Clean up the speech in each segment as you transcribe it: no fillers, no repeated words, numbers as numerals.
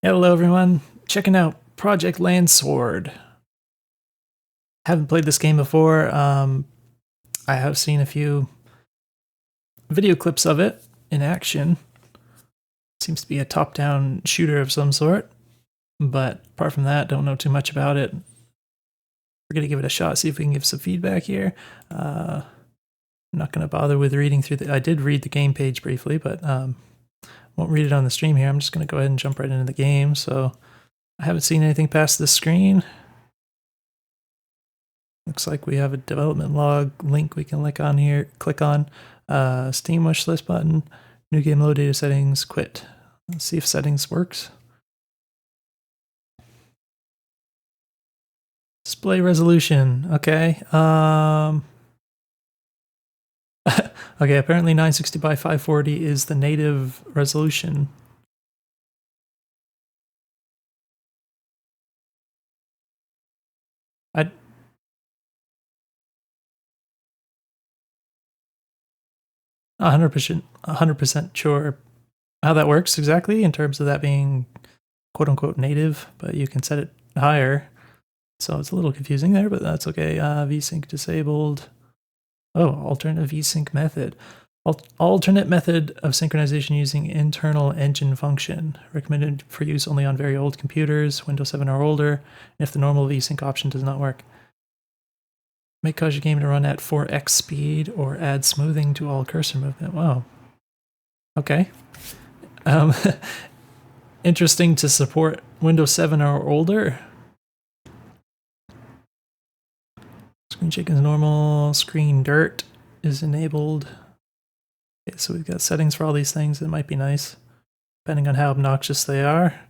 Hello everyone, checking out Project Landsword. Haven't played this game before. I have seen a few video clips of it in action. Seems to be a top-down shooter of some sort, but apart from that, don't know too much about it. We're gonna give it a shot, see if we can give some feedback here. I'm not gonna bother with reading through I did read the game page briefly, but won't read it on the stream here. I'm just gonna go ahead and jump right into the game. So I haven't seen anything past this screen. Looks like we have a development log link we can click on. Steam wishlist button, new game load data settings, quit. Let's see if settings works. Display resolution, okay. Okay, apparently 960 by 540 is the native resolution. 100% sure how that works exactly in terms of that being quote unquote native, but you can set it higher. So it's a little confusing there, but that's okay. VSync disabled. Oh, alternate VSync method. Alternate method of synchronization using internal engine function. Recommended for use only on very old computers, Windows 7 or older, if the normal VSync option does not work. May cause your game to run at 4x speed or add smoothing to all cursor movement. Wow. Okay. Interesting to support Windows 7 or older. Screen shake is normal. Screen dirt is enabled. Okay, so we've got settings for all these things. It might be nice, depending on how obnoxious they are.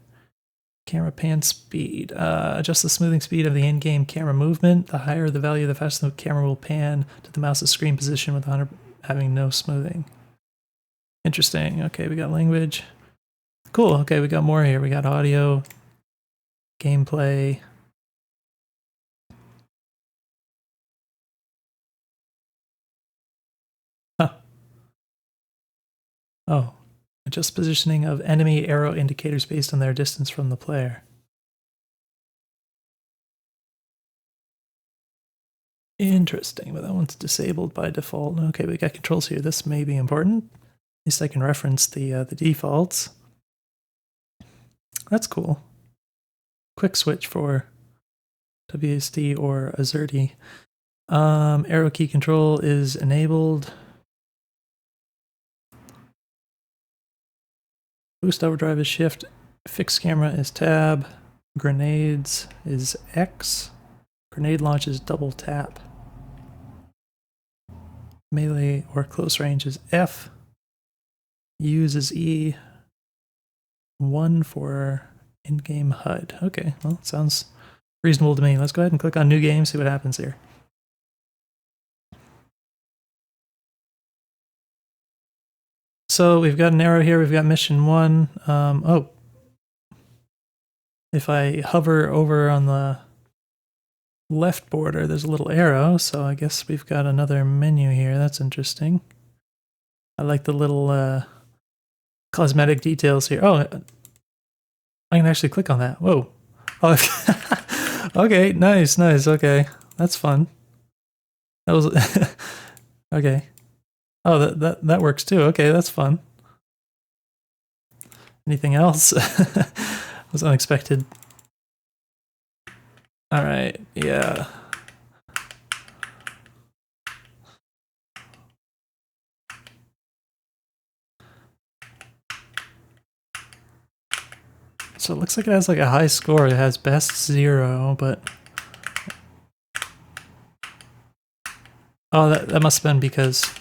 Camera pan speed. Adjust the smoothing speed of the in-game camera movement. The higher the value, the faster the camera will pan to the mouse's screen position with 100 having no smoothing. Interesting. Okay, we got language. Cool. Okay, we got more here. We got audio, gameplay. Huh. Oh, adjust positioning of enemy arrow indicators based on their distance from the player. Interesting, but that one's disabled by default. Okay, we got controls here. This may be important. At least I can reference the defaults. That's cool. Quick switch for WSD or AZERTY. Arrow key control is enabled. Boost overdrive is shift. Fixed camera is tab. Grenades is X. Grenade launch is double tap. Melee or close range is F. Use is E. 1 for in-game HUD. Okay, well, sounds reasonable to me. Let's go ahead and click on new game, see what happens here. So we've got an arrow here, we've got mission 1. Oh. If I hover over on the left border, there's a little arrow, so I guess we've got another menu here. That's interesting. I like the little cosmetic details here. Oh, I can actually click on that. Whoa. Oh, okay, nice. Okay, that's fun. That was okay. Oh, that works too. Okay, that's fun. Anything else? Was unexpected. All right, yeah. So it looks like it has like a high score. It has best 0, but oh, that must have been because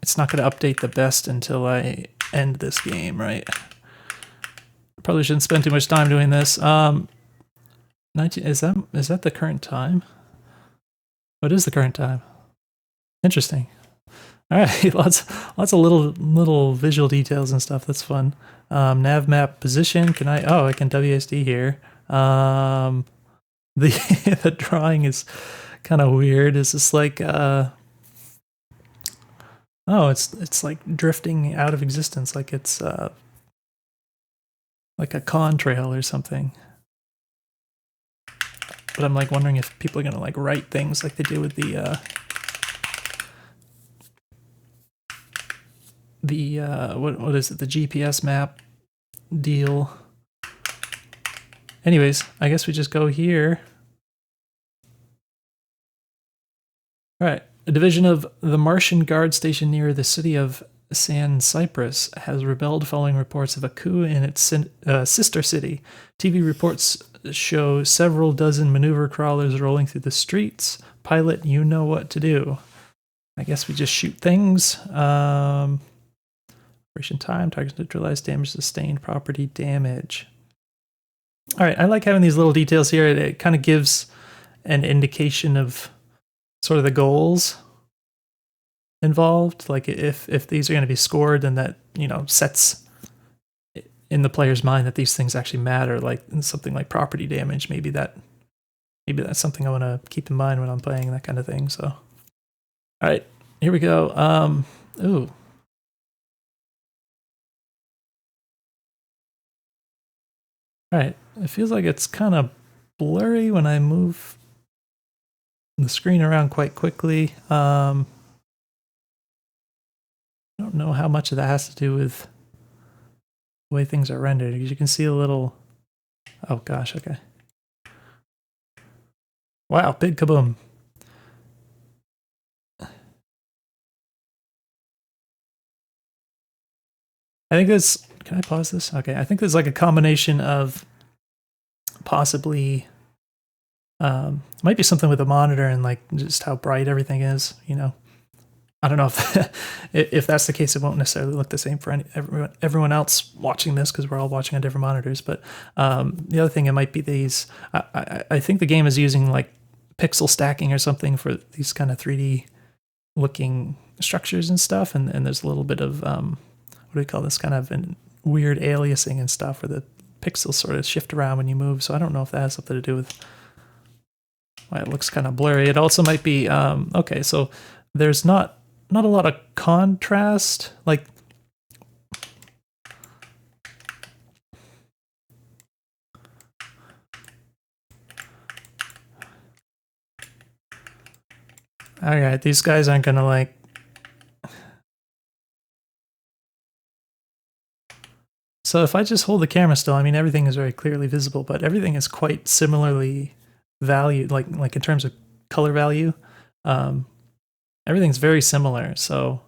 it's not going to update the best until I end this game, right? Probably shouldn't spend too much time doing this. 19 is that the current time? What is the current time? Interesting. All right, lots of little visual details and stuff. That's fun. Nav map position. Can I? Oh, I can WSD here. The drawing is kind of weird. Is this like Oh, it's like drifting out of existence, like it's like a contrail or something. But I'm like wondering if people are gonna like write things like they do with the what is it, the GPS map deal. Anyways, I guess we just go here. All right, a division of the Martian Guard station near the city of San Cyprus has rebelled following reports of a coup in its sister city. TV reports show several dozen maneuver crawlers rolling through the streets. Pilot, you know what to do. I guess we just shoot things. Operation time, targets neutralized, damage sustained, property damage. All right, I like having these little details here. It kind of gives an indication of sort of the goals involved. Like if these are going to be scored, then that, you know, sets in the player's mind that these things actually matter. Like something like property damage, maybe that's something I want to keep in mind when I'm playing that kind of thing. So, all right, here we go. Ooh. All right, it feels like it's kind of blurry when I move the screen around quite quickly. I don't know how much of that has to do with the way things are rendered. You can see a little. Oh gosh, okay. Wow, big kaboom. I think this. Can I pause this? Okay, I think there's like a combination of possibly. Might be something with the monitor and like just how bright everything is. You know, I don't know if if that's the case. It won't necessarily look the same for everyone else watching this because we're all watching on different monitors. But the other thing, it might be these. I think the game is using like pixel stacking or something for these kind of 3D looking structures and stuff. And there's a little bit of what do we call this, kind of an weird aliasing and stuff where the pixels sort of shift around when you move. So I don't know if that has something to do with why it looks kind of blurry. It also might be okay. So there's not a lot of contrast. Like all right, these guys aren't gonna like. So if I just hold the camera still, I mean, everything is very clearly visible, but everything is quite similarly valued, like in terms of color value. Everything's very similar. So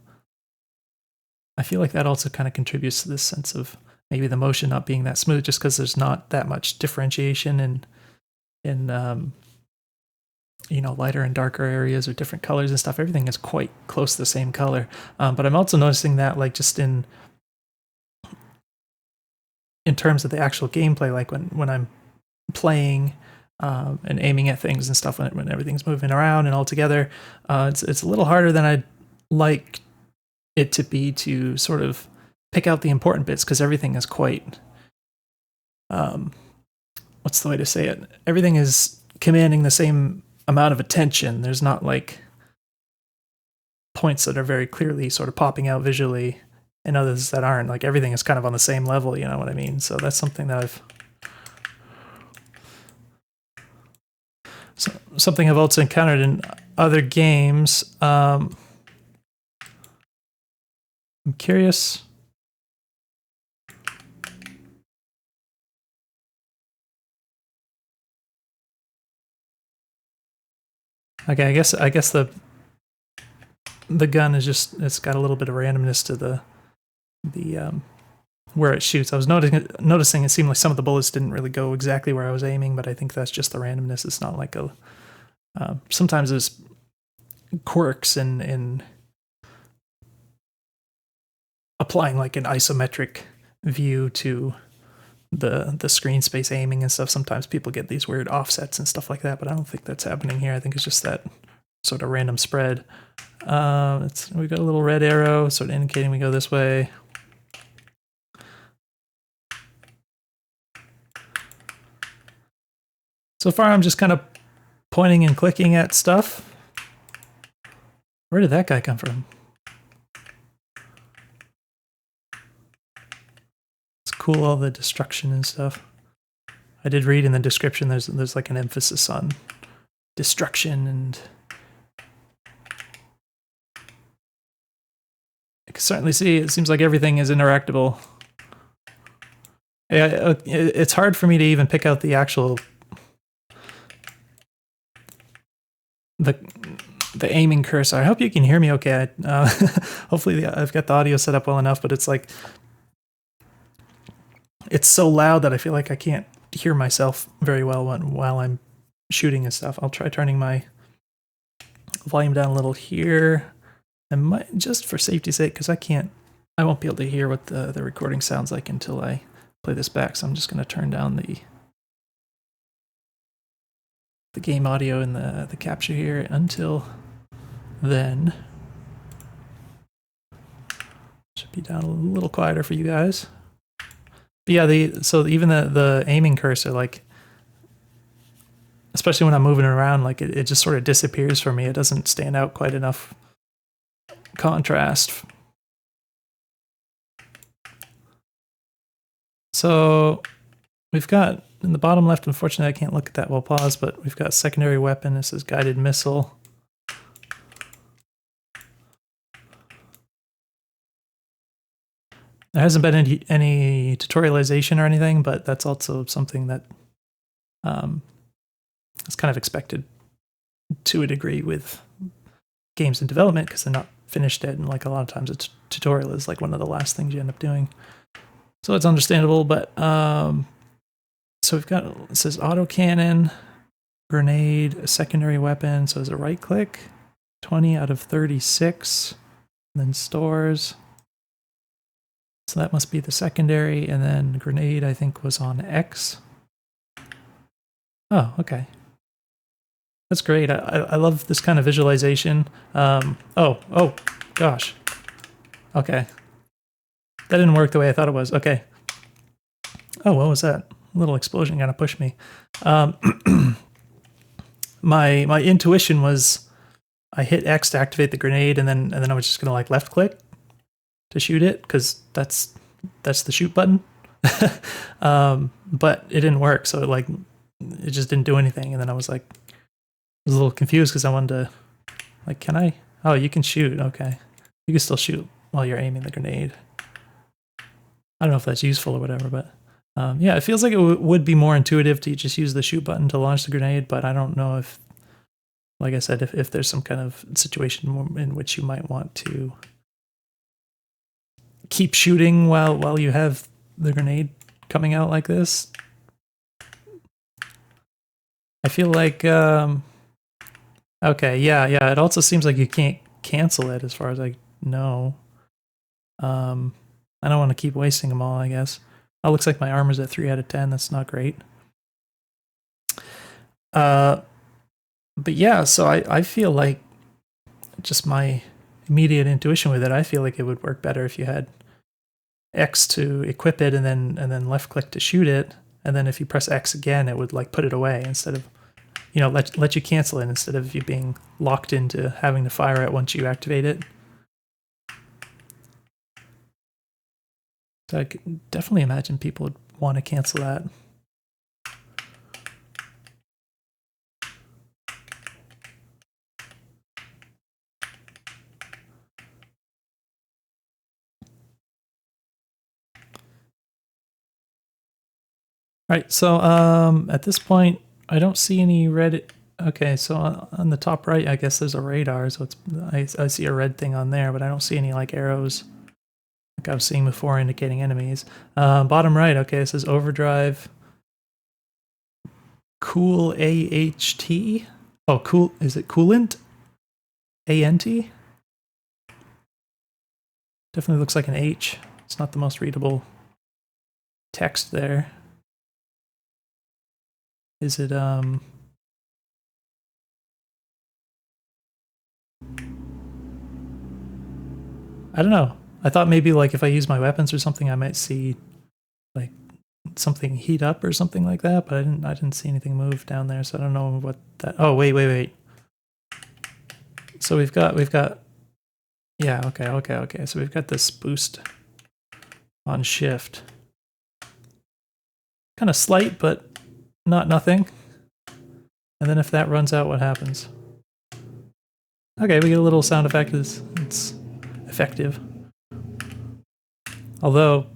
I feel like that also kind of contributes to this sense of maybe the motion not being that smooth, just because there's not that much differentiation in you know, lighter and darker areas or different colors and stuff. Everything is quite close to the same color. But I'm also noticing that like just in terms of the actual gameplay, like when I'm playing and aiming at things and stuff, when everything's moving around and all together, it's a little harder than I'd like it to be to sort of pick out the important bits, because everything is quite what's the way to say it? Everything is commanding the same amount of attention. There's not like points that are very clearly sort of popping out visually and others that aren't. Like everything is kind of on the same level, you know what I mean? So that's something that something I've also encountered in other games. I'm curious. Okay, I guess the gun is just, it's got a little bit of randomness to the where it shoots. I was noticing it seemed like some of the bullets didn't really go exactly where I was aiming, but I think that's just the randomness. It's not like a sometimes there's quirks in applying like an isometric view to the screen space aiming and stuff. Sometimes people get these weird offsets and stuff like that, but I don't think that's happening here. I think it's just that sort of random spread. We got a little red arrow sort of indicating we go this way. So far I'm just kind of pointing and clicking at stuff. Where did that guy come from? cool, all the destruction and stuff. I did read in the description there's like an emphasis on destruction, and I can certainly see it seems like everything is interactable. Yeah, it's hard for me to even pick out the actual the aiming cursor. I hope you can hear me okay. Hopefully I've got the audio set up well enough, but it's like it's so loud that I feel like I can't hear myself very well while I'm shooting and stuff. I'll try turning my volume down a little here. I might, just for safety's sake, because I won't be able to hear what the recording sounds like until I play this back, so I'm just going to turn down the game audio and the capture here until then. Should be down a little quieter for you guys. But yeah, so even the aiming cursor, like, especially when I'm moving around, like it just sort of disappears for me. It doesn't stand out quite enough contrast. So we've got in the bottom left, unfortunately I can't look at that while paused, but we've got secondary weapon. This is guided missile. There hasn't been any tutorialization or anything, but that's also something that is kind of expected to a degree with games in development, because they're not finished yet, and like a lot of times a tutorial is like one of the last things you end up doing. So it's understandable, but so we've got, it says autocannon, grenade, a secondary weapon, so it's a right click, 20 out of 36, and then stores. So that must be the secondary, and then grenade I think was on X. Oh, okay. That's great. I love this kind of visualization. Oh, gosh. Okay. That didn't work the way I thought it was. Okay. Oh, what was that? A little explosion kind of pushed me. My intuition was I hit X to activate the grenade, and then I was just gonna like left click to shoot it, because that's the shoot button. But it didn't work, so it just didn't do anything. And then I was like, I was a little confused because I wanted to, like, can I? Oh, you can shoot. Okay, you can still shoot while you're aiming the grenade. I don't know if that's useful or whatever, but yeah, it feels like it would be more intuitive to just use the shoot button to launch the grenade. But I don't know if, like I said, if there's some kind of situation in which you might want to keep shooting while you have the grenade coming out like this. I feel like okay, yeah, it also seems like you can't cancel it as far as I know. I don't want to keep wasting them all, I guess. Oh, looks like my armor's at 3 out of 10. That's not great. But yeah, so I feel like, just my immediate intuition with it, I feel like it would work better if you had X to equip it and then left click to shoot it, and then if you press X again, it would like put it away instead of, you know, let you cancel it instead of you being locked into having to fire it once you activate it. So I could definitely imagine people would want to cancel that. All right, so at this point, I don't see any red. Okay, so on the top right, I guess there's a radar, so I see a red thing on there, but I don't see any like arrows like I was seeing before indicating enemies. Bottom right, okay, it says overdrive. Cool AHT. Oh, cool. Is it coolant? ANT? Definitely looks like an H. It's not the most readable text there. Is it I don't know. I thought maybe like if I use my weapons or something, I might see like something heat up or something like that, but I didn't see anything move down there, so I don't know what that. Oh, wait. So we've got yeah, okay. So we've got this boost on shift. kind of slight, but not nothing. And then if that runs out, what happens? Okay, we get a little sound effect. It's effective. Although,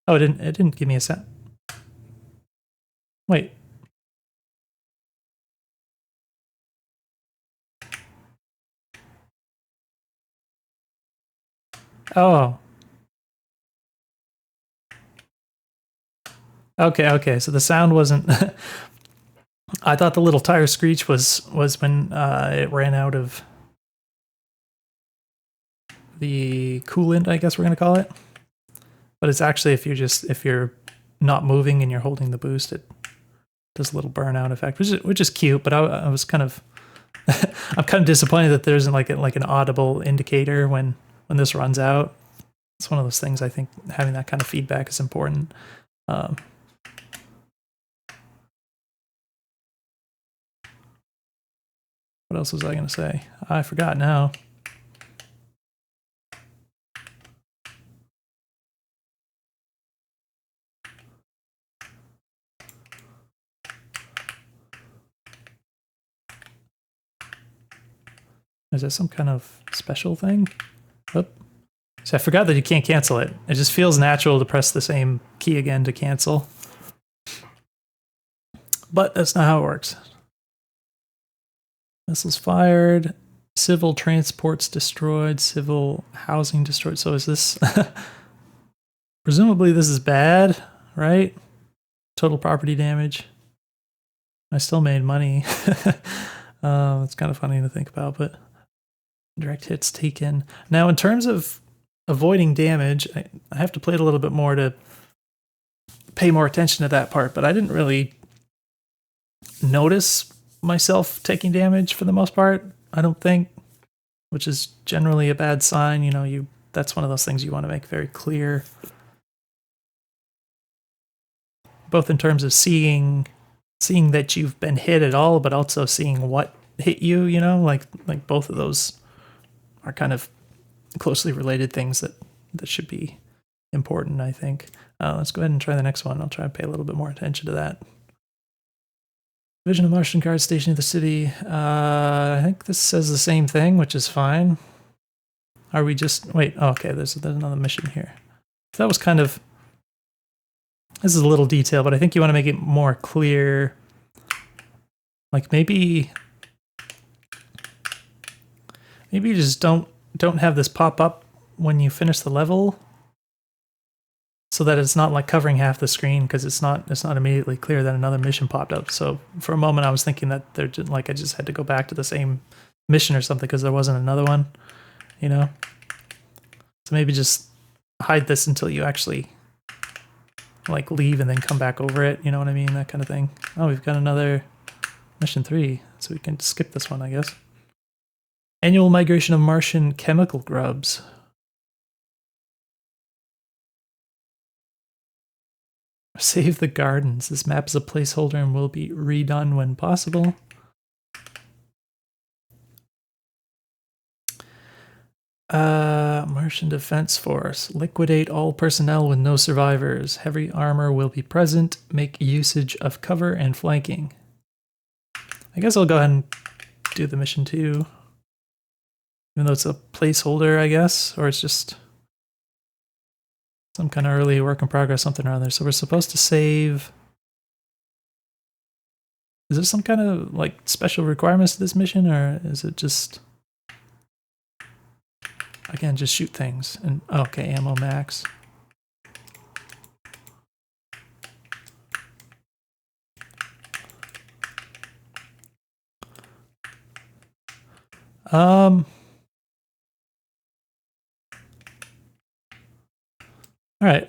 oh, it didn't give me a sound. Wait. Oh. Okay. So the sound wasn't. I thought the little tire screech was when it ran out of the coolant, I guess we're gonna call it. But it's actually if you're not moving and you're holding the boost, it does a little burnout effect, which is cute. But I was kind of I'm kind of disappointed that there isn't like an audible indicator when this runs out. It's one of those things I think having that kind of feedback is important. What else was I going to say? I forgot now. Is that some kind of special thing? Oop. So I forgot that you can't cancel it. It just feels natural to press the same key again to cancel. But that's not how it works. Missiles fired. Civil transports destroyed. Civil housing destroyed. So is this... Presumably this is bad, right? Total property damage. I still made money. It's kind of funny to think about, but... Direct hits taken. Now, in terms of avoiding damage, I have to play it a little bit more to pay more attention to that part, but I didn't really notice myself taking damage for the most part, I don't think, which is generally a bad sign. You know, that's one of those things you want to make very clear, both in terms of seeing that you've been hit at all, but also seeing what hit you, you know, like both of those are kind of closely related things that should be important, I think. Let's go ahead and try the next one. I'll try to pay a little bit more attention to that. Division of Martian guards stationed in the city. I think this says the same thing, which is fine. Are we just... Wait, oh, okay, there's another mission here. That was kind of... This is a little detail, but I think you want to make it more clear. Like maybe you just don't have this pop up when you finish the level, so that it's not like covering half the screen, because it's not immediately clear that another mission popped up. So for a moment I was thinking that I just had to go back to the same mission or something because there wasn't another one, you know? So maybe just hide this until you actually like leave and then come back over it, you know what I mean? That kind of thing. Oh, we've got another mission 3, so we can skip this one, I guess. Annual migration of Martian chemical grubs. Save the gardens. This map is a placeholder and will be redone when possible. Martian Defense Force. Liquidate all personnel with no survivors. Heavy armor will be present. Make usage of cover and flanking. I guess I'll go ahead and do the mission 2. Even though it's a placeholder, I guess, or it's just some kind of early work in progress, something or other. So we're supposed to save. Is there some kind of like special requirements to this mission, or is it just, again, just shoot things? And okay, ammo max. All right,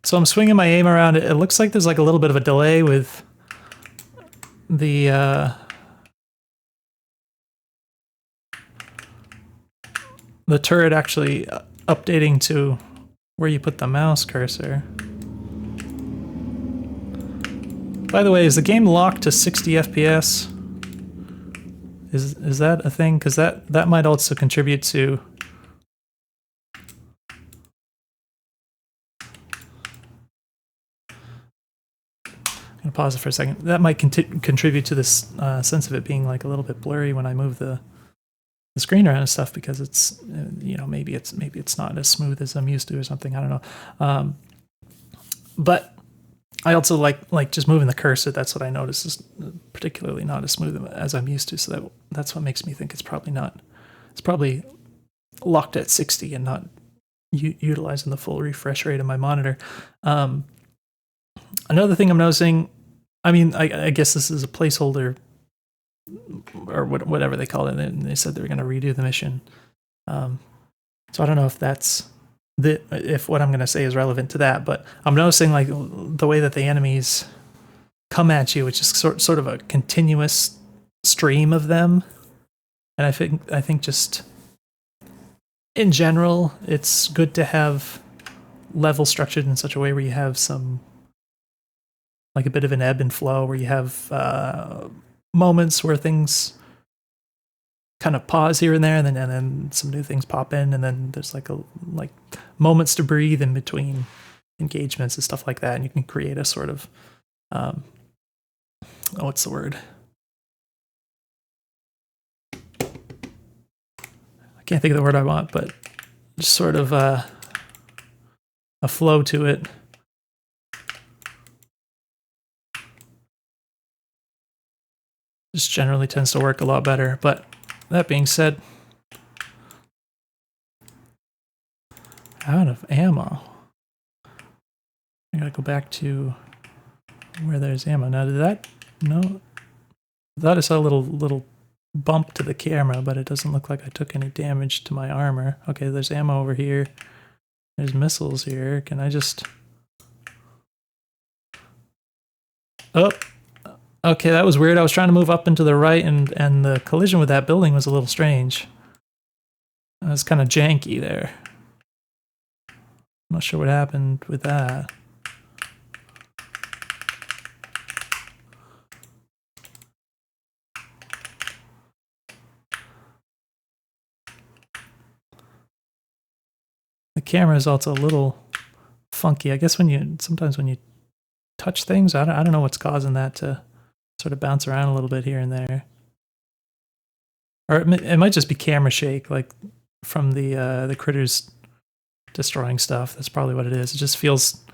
so I'm swinging my aim around. It looks like there's like a little bit of a delay with the turret actually updating to where you put the mouse cursor. By the way, is the game locked to 60 FPS? Is that a thing? Because that might also contribute to... I'm gonna pause it for a second. That might contribute to this sense of it being like a little bit blurry when I move the screen around and stuff, because it's maybe it's not as smooth as I'm used to or something. I don't know. But I also like just moving the cursor. That's what I notice is particularly not as smooth as I'm used to. So that's what makes me think it's probably not. It's probably locked at 60 and not utilizing the full refresh rate of my monitor. Another thing I'm noticing, I mean, I guess this is a placeholder or whatever they call it, and they said they were going to redo the mission. So I don't know if that's if what I'm going to say is relevant to that, but I'm noticing like the way that the enemies come at you, which is sort of a continuous stream of them, and I think just in general, it's good to have level structured in such a way where you have some, like a bit of an ebb and flow, where you have moments where things kind of pause here and there, and then some new things pop in, and then there's like moments to breathe in between engagements and stuff like that, and you can create a sort of what's the word? I can't think of the word I want, but just sort of a flow to it. Just generally tends to work a lot better. But that being said, out of ammo. I gotta go back to where there's ammo. Now, did that? No. I thought I saw a little bump to the camera, but it doesn't look like I took any damage to my armor. Okay, there's ammo over here. There's missiles here. Can I just... Oh! Okay, that was weird. I was trying to move up and to the right, and the collision with that building was a little strange. It was kind of janky there. I'm not sure what happened with that. The camera is also a little funky. I guess sometimes when you touch things, I don't know what's causing that to sort of bounce around a little bit here and there. Or it might just be camera shake, like from the critters destroying stuff. That's probably what it is. It just feels...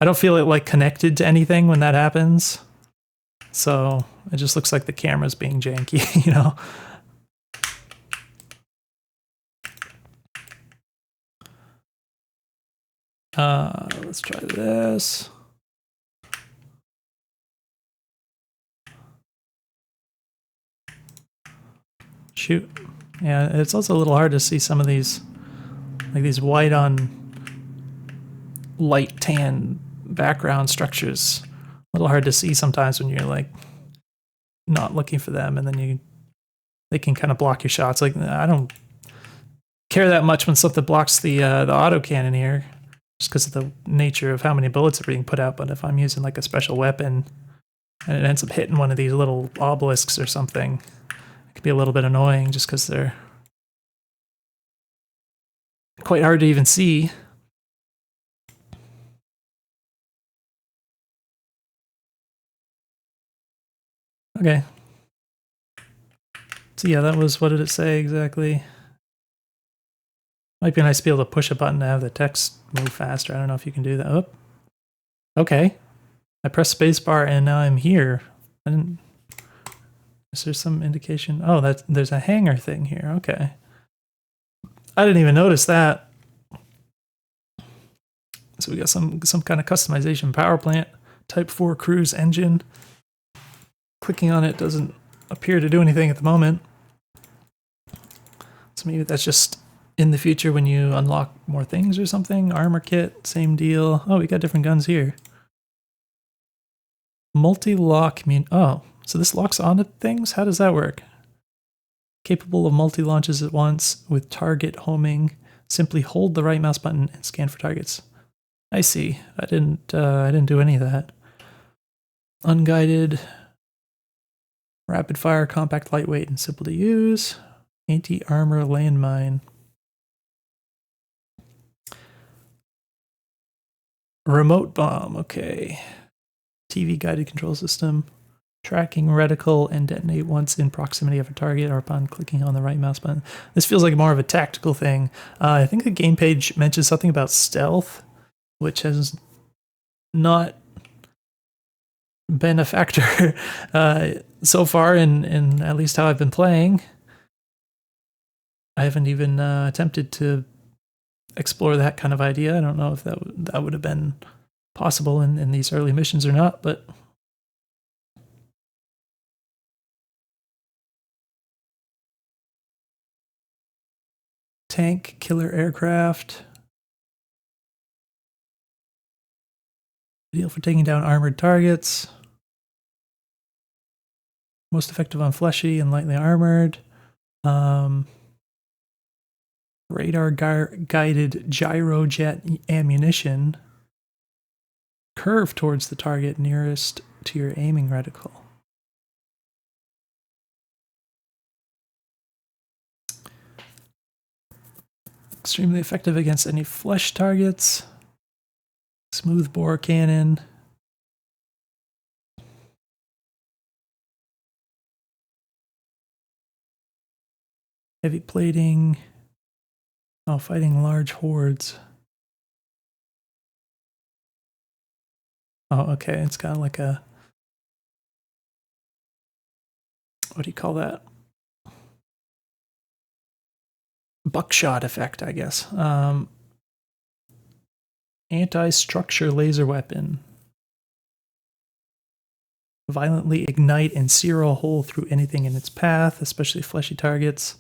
I don't feel it like connected to anything when that happens. So it just looks like the camera's being janky, you know? Let's try this. Shoot. Yeah, it's also a little hard to see some of these, like these white on light tan background structures. A little hard to see sometimes when you're like not looking for them, and then they can kind of block your shots. Like, I don't care that much when something blocks the autocannon here, just because of the nature of how many bullets are being put out. But if I'm using like a special weapon and it ends up hitting one of these little obelisks or something, it can be a little bit annoying just because they're quite hard to even see. Okay. So yeah, that was, what did it say exactly? Might be nice to be able to push a button to have the text move faster. I don't know if you can do that. Oh. Okay. I pressed spacebar and now I'm here. I didn't... Is there some indication? Oh, there's a hangar thing here. Okay. I didn't even notice that. So we got some kind of customization power plant, Type 4 cruise engine. Clicking on it doesn't appear to do anything at the moment. So maybe that's just in the future when you unlock more things or something. Armor kit, same deal. Oh, we got different guns here. Multi-lock oh, so this locks onto things? How does that work? Capable of multi-launches at once with target homing. Simply hold the right mouse button and scan for targets. I see. I didn't do any of that. Unguided, rapid fire, compact, lightweight, and simple to use. Anti-armor landmine. Remote bomb, okay. TV guided control system. Tracking reticle and detonate once in proximity of a target or upon clicking on the right mouse button. This feels like more of a tactical thing. I think the game page mentions something about stealth, which has not been a factor so far in at least how I've been playing. I haven't even attempted to explore that kind of idea. I don't know if that would have been possible in these early missions or not, but tank, killer aircraft. Ideal for taking down armored targets. Most effective on fleshy and lightly armored. Radar guided gyrojet ammunition. Curve towards the target nearest to your aiming reticle. Extremely effective against any flesh targets. Smooth bore cannon. Heavy plating. Oh, fighting large hordes. Oh, okay, it's got like a... what do you call that? Buckshot effect, I guess. Anti-structure laser weapon. Violently ignite and sear a hole through anything in its path, especially fleshy targets.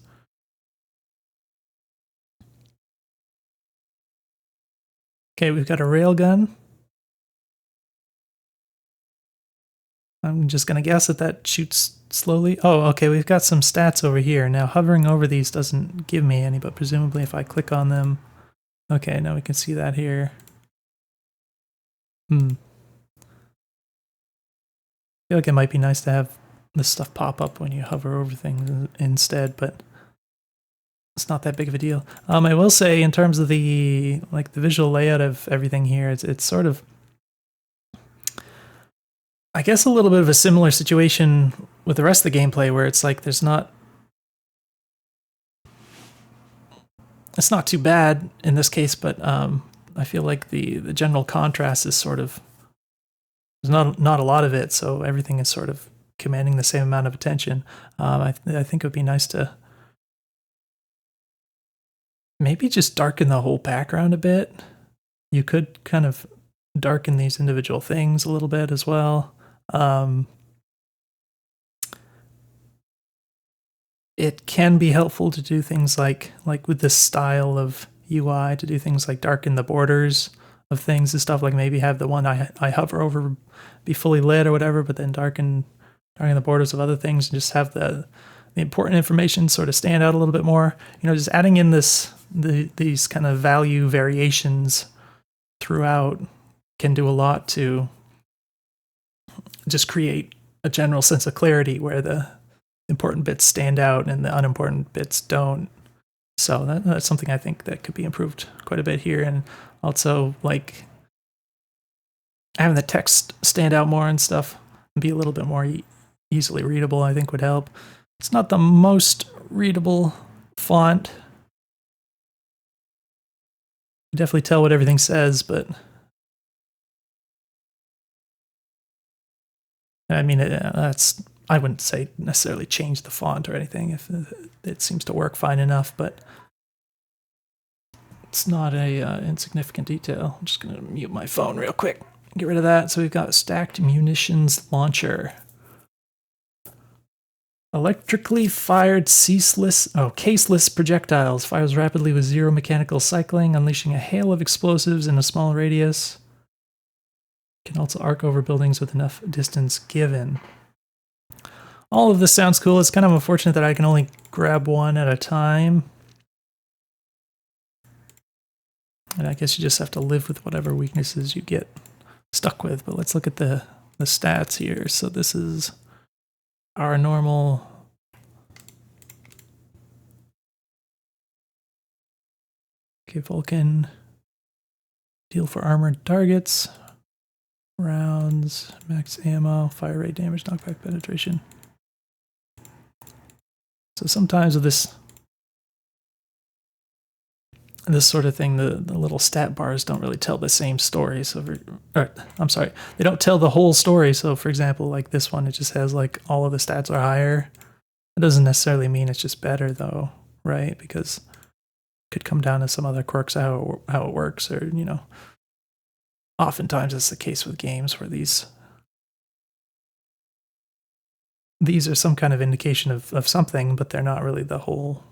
Okay, we've got a railgun. I'm just going to guess that shoots slowly. Oh, okay, we've got some stats over here. Now, hovering over these doesn't give me any, but presumably if I click on them... okay, now we can see that here. I feel like it might be nice to have this stuff pop up when you hover over things instead, but it's not that big of a deal. I will say, in terms of the visual layout of everything here, it's sort of... I guess a little bit of a similar situation with the rest of the gameplay, where it's like there's not... it's not too bad in this case, but I feel like the general contrast is sort of... there's not a lot of it, so everything is sort of commanding the same amount of attention. I think it would be nice to maybe just darken the whole background a bit. You could kind of darken these individual things a little bit as well. It can be helpful to do things like with this style of UI, to do things like darken the borders of things and stuff, like maybe have the one I hover over be fully lit or whatever, but then darken the borders of other things and just have the important information sort of stand out a little bit more. You know, just adding in these kind of value variations throughout can do a lot to just create a general sense of clarity where the important bits stand out and the unimportant bits don't. So that's something I think that could be improved quite a bit here. And also, like, having the text stand out more and stuff and be a little bit more easily readable, I think would help. It's not the most readable font. You definitely tell what everything says, but I mean, I wouldn't say necessarily change the font or anything. If it seems to work fine enough, but it's not a insignificant detail. I'm just going to mute my phone real quick. Get rid of that. So we've got a stacked munitions launcher. Electrically fired caseless projectiles. Fires rapidly with zero mechanical cycling, unleashing a hail of explosives in a small radius. Can also arc over buildings with enough distance given. All of this sounds cool. It's kind of unfortunate that I can only grab one at a time. And I guess you just have to live with whatever weaknesses you get stuck with. But let's look at the stats here. So this is our normal... okay, Vulcan. Deal for armored targets. rounds, max ammo, fire rate, damage, knockback, penetration. So sometimes with this sort of thing, the little stat bars don't really tell the same story. So, I'm sorry, they don't tell the whole story. So for example, like this one, it just has like all of the stats are higher. It doesn't necessarily mean it's just better though, right? Because it could come down to some other quirks how it works, or, you know, oftentimes it's the case with games where these are some kind of indication of something, but they're not really the whole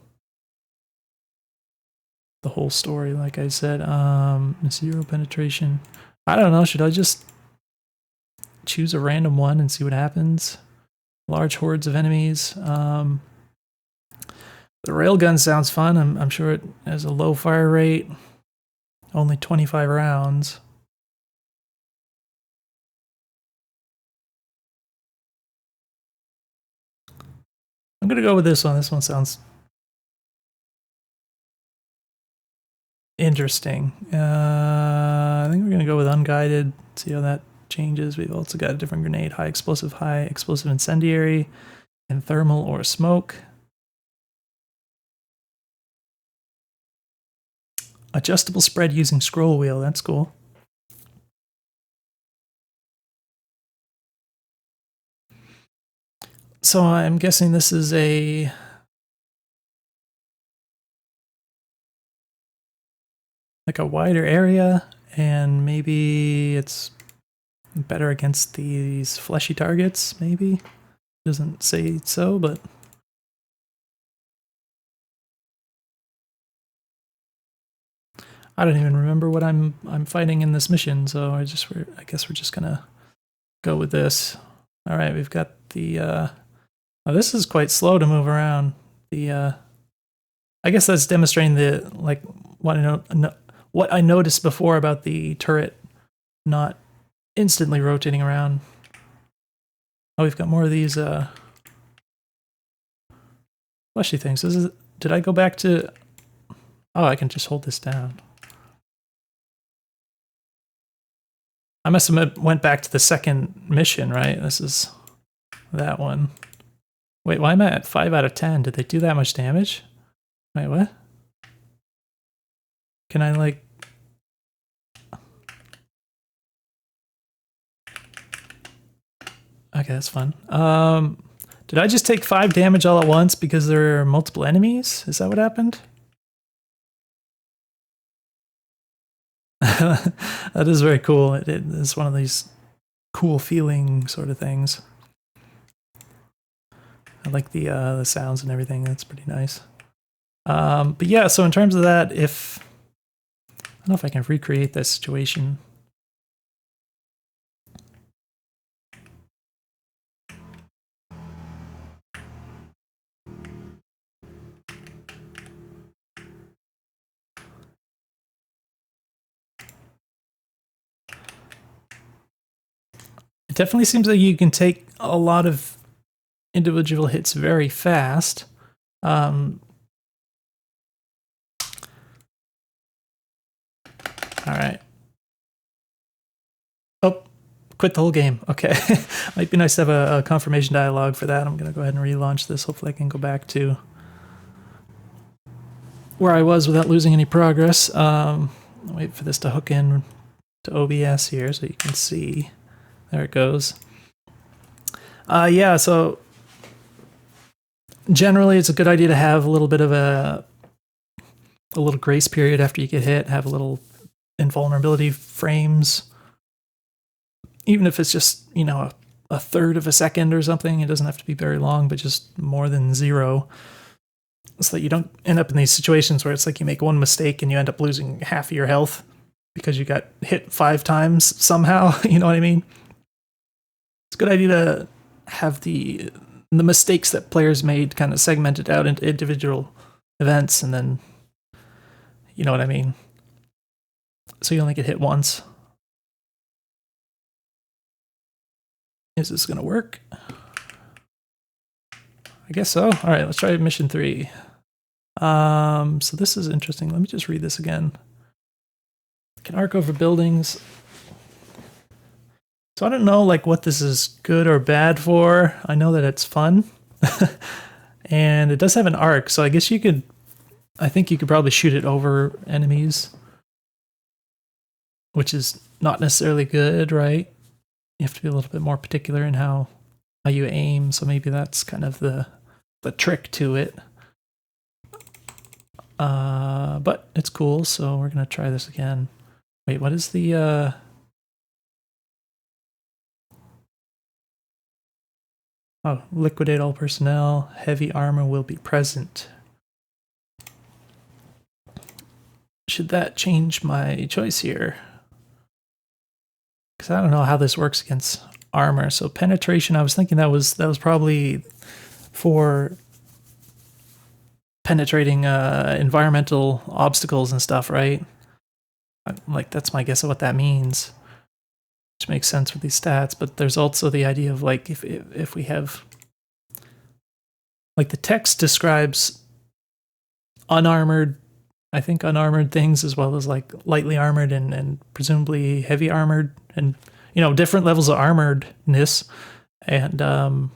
story, like I said. 0 penetration. I don't know, should I just choose a random one and see what happens? Large hordes of enemies. The railgun sounds fun. I'm sure it has a low fire rate. Only 25 rounds. I'm gonna go with this one. This one sounds interesting. I think we're gonna go with unguided. See how that changes. We've also got a different grenade: high explosive, incendiary, and thermal or smoke. Adjustable spread using scroll wheel. That's cool. So I'm guessing this is like a wider area, and maybe it's better against these fleshy targets, maybe? Doesn't say so, but I don't even remember what I'm fighting in this mission, so I guess we're just gonna go with this. All right, we've got the oh, this is quite slow to move around. The I guess that's demonstrating the, like, what I noticed before about the turret not instantly rotating around. Oh, we've got more of these fleshy things. Did I go back to... Oh, I can just hold this down. I must have went back to the second mission, right? This is that one. Wait, why am I at 5 out of 10? Did they do that much damage? Wait, what? Can I, like... Okay, that's fun. Did I just take 5 damage all at once because there are multiple enemies? Is that what happened? That is very cool. It is one of these cool feeling sort of things. I like the sounds and everything. That's pretty nice. But yeah, so in terms of that, I don't know if I can recreate this situation. It definitely seems like you can take a lot of individual hits very fast. All right. Oh, quit the whole game. Okay. Might be nice to have a confirmation dialogue for that. I'm going to go ahead and relaunch this. Hopefully I can go back to where I was without losing any progress. Wait for this to hook in to OBS here so you can see. There it goes. Yeah, so generally it's a good idea to have a little bit of a little grace period after you get hit, have a little invulnerability frames. Even if it's just, you know, a third of a second or something, it doesn't have to be very long, but just more than 0. So that you don't end up in these situations where it's like you make one mistake and you end up losing half of your health because you got hit 5 times somehow, you know what I mean? It's a good idea to have the mistakes that players made kind of segmented out into individual events, and then, you know what I mean? So you only get hit once. Is this gonna work? I guess so. All right, let's try mission 3. So this is interesting. Let me just read this again. Can arc over buildings. So I don't know like what this is good or bad for. I know that it's fun. And it does have an arc, so I guess I think you could probably shoot it over enemies, which is not necessarily good, right? You have to be a little bit more particular in how you aim, so maybe that's kind of the trick to it. But it's cool, so we're gonna try this again. Wait, what is the oh, liquidate all personnel, heavy armor will be present. Should that change my choice here? Because I don't know how this works against armor. So penetration, I was thinking that was probably for penetrating environmental obstacles and stuff, right? Like that's my guess of what that means, which makes sense with these stats. But there's also the idea of like if we have like the text describes unarmored, I think unarmored things as well as like lightly armored and presumably heavy armored, and you know different levels of armoredness, and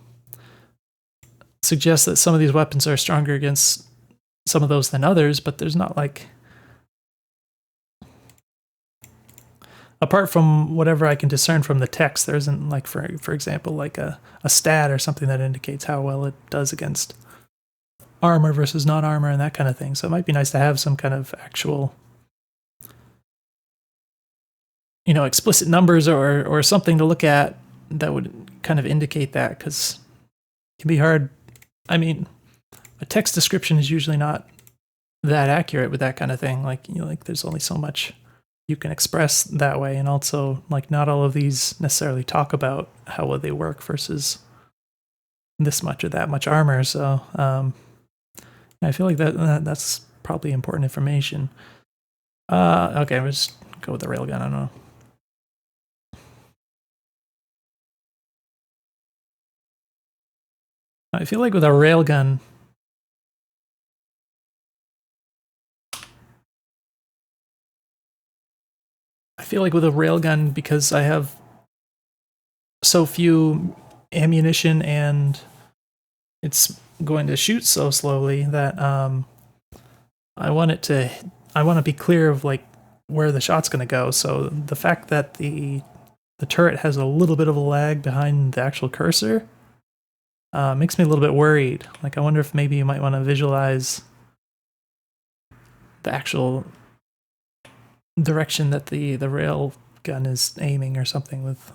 suggests that some of these weapons are stronger against some of those than others, but there's not like, apart from whatever I can discern from the text, there isn't like for example like a stat or something that indicates how well it does against armor versus non-armor and that kind of thing. So it might be nice to have some kind of actual, you know, explicit numbers or something to look at that would kind of indicate that, because it can be hard. I mean, a text description is usually not that accurate with that kind of thing. Like, you know, like there's only so much you can express that way, and also like not all of these necessarily talk about how well they work versus this much or that much armor. So I feel like that's probably important information. Okay, we'll just go with the railgun. I don't know. I feel like with a railgun, because I have so few ammunition and it's going to shoot so slowly that I want to be clear of like where the shot's going to go. So the fact that the turret has a little bit of a lag behind the actual cursor makes me a little bit worried. Like I wonder if maybe you might want to visualize the actual direction that the rail gun is aiming or something with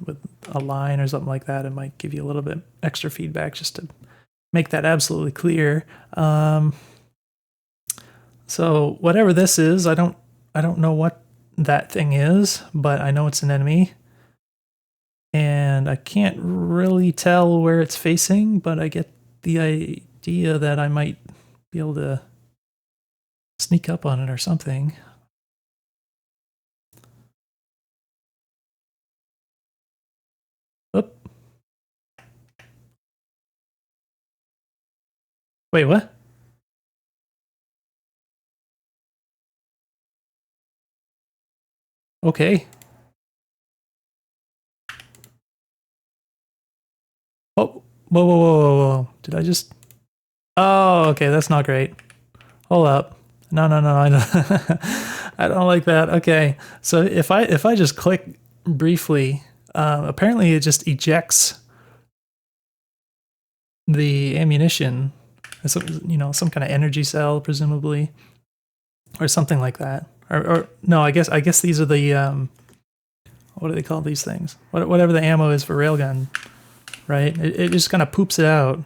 a line or something like that. It might give you a little bit extra feedback just to make that absolutely clear. So whatever this is, I don't know what that thing is, but I know it's an enemy. And I can't really tell where it's facing, but I get the idea that I might be able to sneak up on it or something. Oop. Wait, what? Okay. Oh, whoa. Did I just... Oh, okay, that's not great. Hold up. No, I don't, I don't like that. Okay, so if I just click briefly, apparently it just ejects the ammunition, you know, some kind of energy cell, presumably, or something like that. Or no, I guess these are the what do they call these things? Whatever the ammo is for railgun, right? It just kind of poops it out.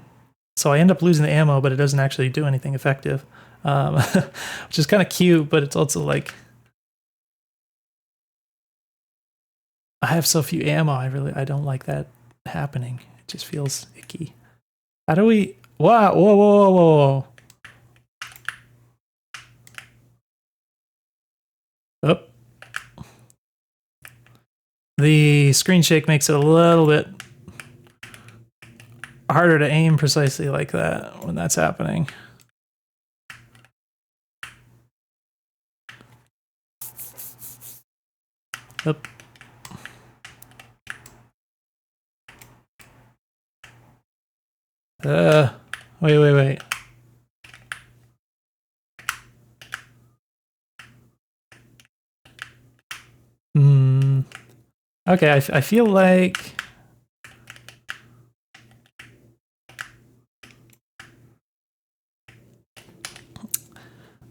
So I end up losing the ammo, but it doesn't actually do anything effective, which is kind of cute, but it's also like I have so few ammo. I don't like that happening. It just feels icky. How do we? Wow! Whoa! Oh, the screen shake makes it a little bit harder to aim precisely like that when that's happening. Yep. Wait. Okay, I feel like...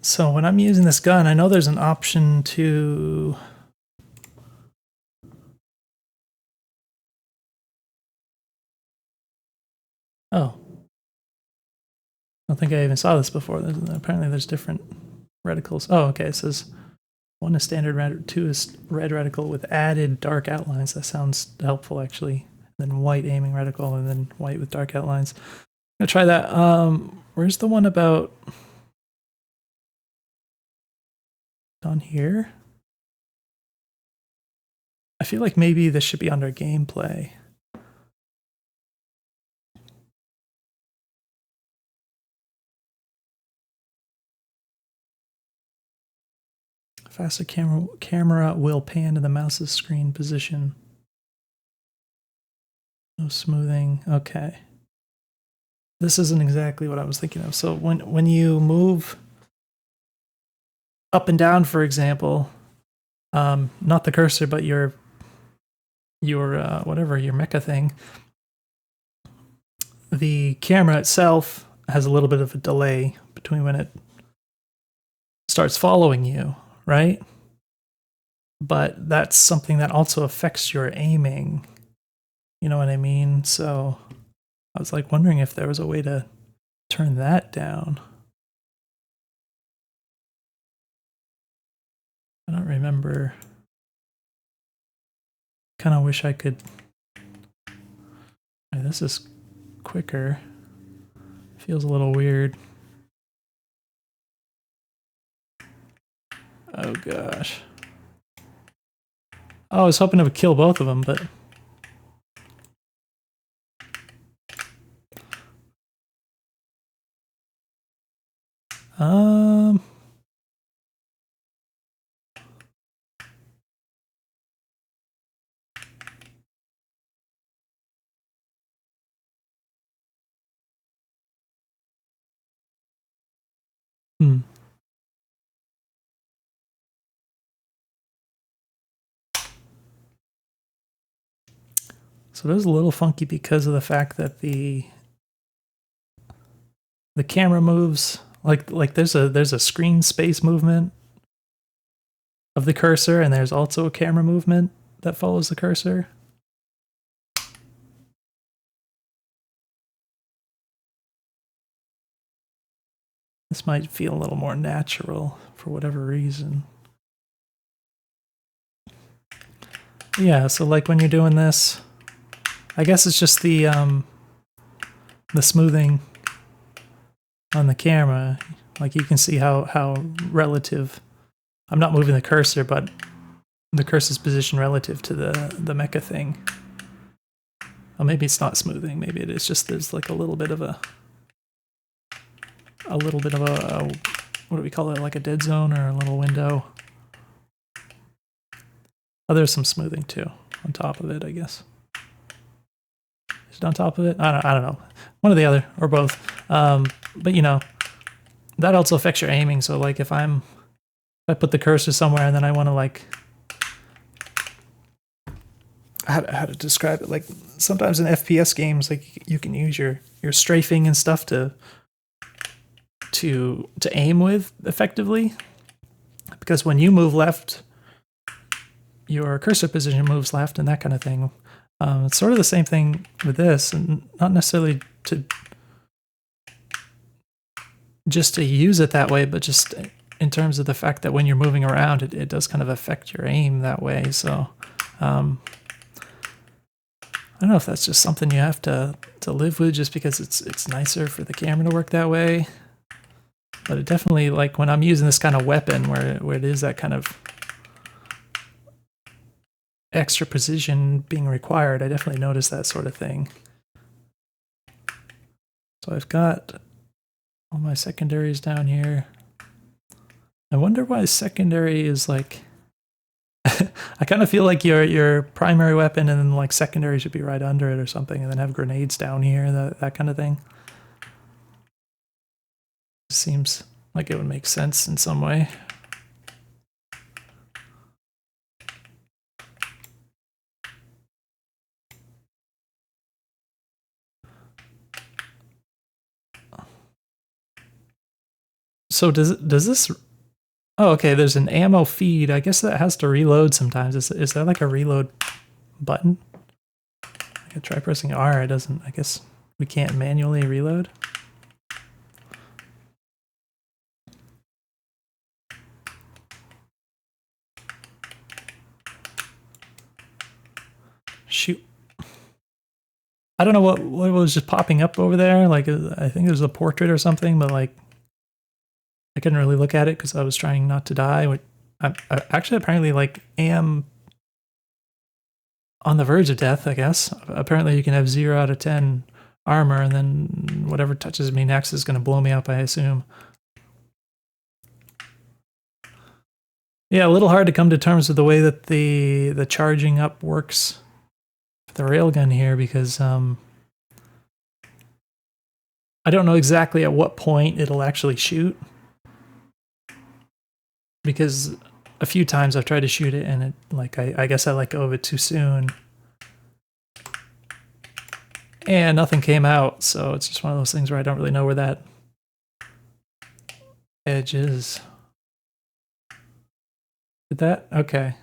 So when I'm using this gun, I know there's an option to... Oh. I don't think I even saw this before. Apparently there's different reticles. Oh, okay, it says 1 is standard, 2 is red reticle with added dark outlines. That sounds helpful, actually. Then white aiming reticle, and then white with dark outlines. I'm gonna try that. Where's the one about... on here? I feel like maybe this should be under gameplay. Faster camera will pan to the mouse's screen position. No smoothing. Okay. This isn't exactly what I was thinking of. So when you move up and down, for example, not the cursor, but your whatever, your mecha thing, the camera itself has a little bit of a delay between when it starts following you, right? But that's something that also affects your aiming. You know what I mean? So I was like wondering if there was a way to turn that down. I don't remember. Kind of wish I could... This is quicker. Feels a little weird. Oh gosh. Oh, I was hoping it would kill both of them, but... So it is a little funky because of the fact that the camera moves like there's a screen space movement of the cursor, and there's also a camera movement that follows the cursor. This might feel a little more natural for whatever reason. Yeah, so like when you're doing this, I guess it's just the smoothing on the camera. Like you can see how relative... I'm not moving the cursor, but the cursor's position relative to the mecha thing. Oh, maybe it's not smoothing. Maybe it is just there's like a little bit of a what do we call it? Like a dead zone or a little window. Oh, there's some smoothing too on top of it, I guess. Is it on top of it? I don't know. One or the other, or both. But you know, that also affects your aiming. So like if I put the cursor somewhere and then I want to like... How to describe it? Like sometimes in FPS games, like you can use your strafing and stuff to aim with effectively, because when you move left, your cursor position moves left and that kind of thing. It's sort of the same thing with this, and not necessarily just to use it that way, but just in terms of the fact that when you're moving around, it does kind of affect your aim that way. So I don't know if that's just something you have to live with, just because it's nicer for the camera to work that way. But it definitely, like when I'm using this kind of weapon where it is that kind of extra precision being required, I definitely notice that sort of thing. So I've got all my secondaries down here. I wonder why secondary is like... I kind of feel like your primary weapon and then like secondary should be right under it or something, and then have grenades down here, that kind of thing. Seems like it would make sense in some way. So does this? Oh, okay. There's an ammo feed. I guess that has to reload sometimes. Is that like a reload button? I could try pressing R. It doesn't. I guess we can't manually reload. Shoot. I don't know what was just popping up over there. Like, I think it was a portrait or something, but like, I couldn't really look at it because I was trying not to die. I actually apparently like am on the verge of death, I guess. Apparently you can have 0 out of 10 armor, and then whatever touches me next is going to blow me up, I assume. Yeah, a little hard to come to terms with the way that the charging up works with the railgun here, because I don't know exactly at what point it'll actually shoot. Because a few times I've tried to shoot it and it, like, I guess I let go of it too soon. And nothing came out, so it's just one of those things where I don't really know where that edge is. Did that? Okay.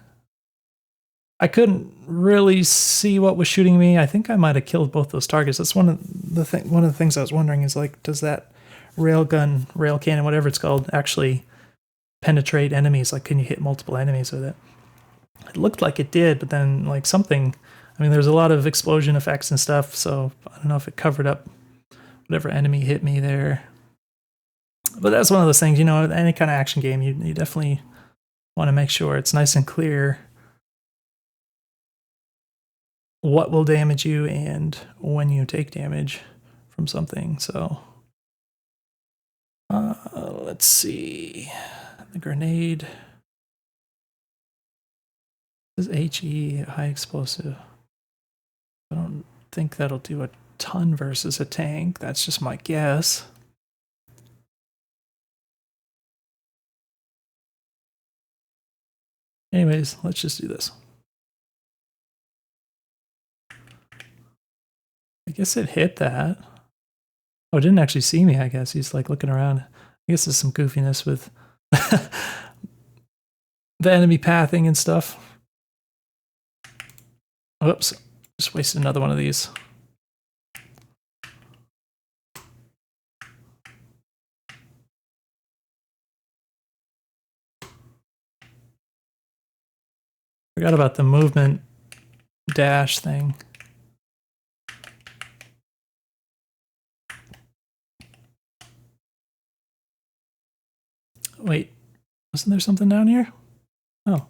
I couldn't really see what was shooting me. I think I might have killed both those targets. That's one of the things I was wondering is, like, does that rail cannon, whatever it's called, actually penetrate enemies? Like, can you hit multiple enemies with it? It looked like it did, but then like something, I mean, there's a lot of explosion effects and stuff, so I don't know if it covered up whatever enemy hit me there. But that's one of those things, you know, any kind of action game, you definitely want to make sure it's nice and clear what will damage you and when you take damage from something. So let's see, the grenade is HE, high explosive. I don't think that'll do a ton versus a tank. That's just my guess. Anyways, let's just do this. I guess it hit that. Oh, it didn't actually see me, I guess. He's like looking around. I guess there's some goofiness with the enemy pathing and stuff. Whoops, just wasted another one of these. Forgot about the movement dash thing. Wait, wasn't there something down here? Oh.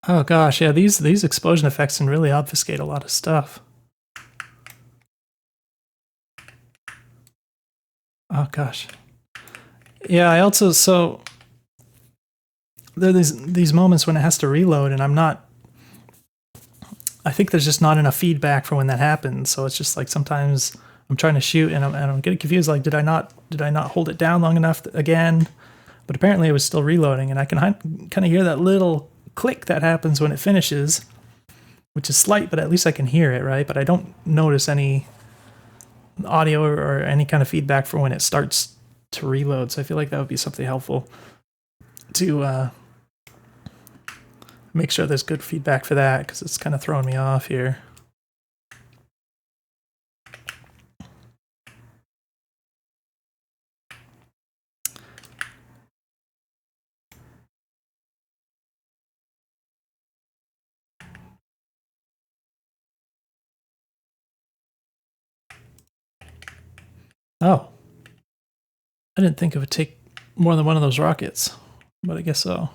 Oh gosh, yeah, these explosion effects can really obfuscate a lot of stuff. Oh gosh. Yeah, I also, so there are these moments when it has to reload and I think there's just not enough feedback for when that happens. So it's just like sometimes I'm trying to shoot and I'm getting confused, like did I not hold it down long enough again? But apparently it was still reloading, and I can kind of hear that little click that happens when it finishes, which is slight, but at least I can hear it, right? But I don't notice any audio or any kind of feedback for when it starts to reload. So I feel like that would be something helpful to make sure there's good feedback for that, because it's kind of throwing me off here. Oh, I didn't think it would take more than one of those rockets, but I guess so.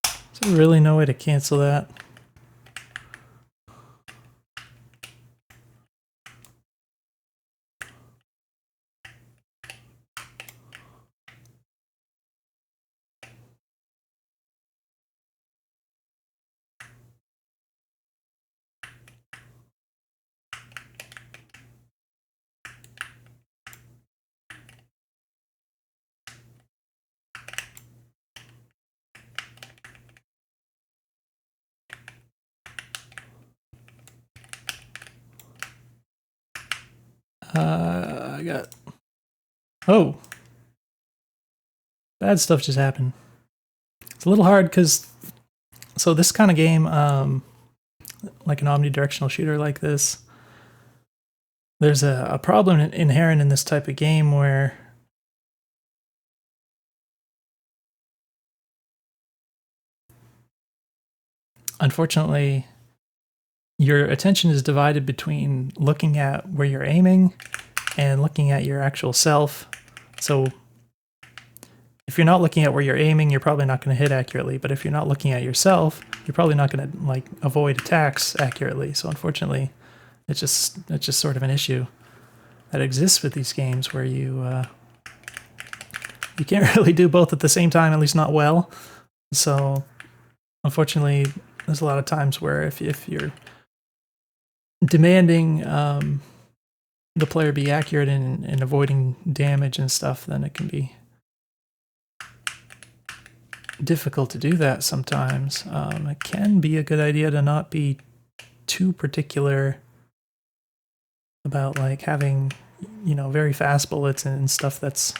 Is there really no way to cancel that? I got... Oh! Bad stuff just happened. It's a little hard because... So this kind of game, like an omnidirectional shooter like this, there's a problem inherent in this type of game where unfortunately your attention is divided between looking at where you're aiming and looking at your actual self. So if you're not looking at where you're aiming, you're probably not going to hit accurately, but if you're not looking at yourself, you're probably not going to like avoid attacks accurately. So unfortunately, it's just sort of an issue that exists with these games where you can't really do both at the same time, at least not well. So unfortunately, there's a lot of times where if you're demanding the player be accurate in avoiding damage and stuff, then it can be difficult to do that sometimes. It can be a good idea to not be too particular about like having, you know, very fast bullets and stuff that's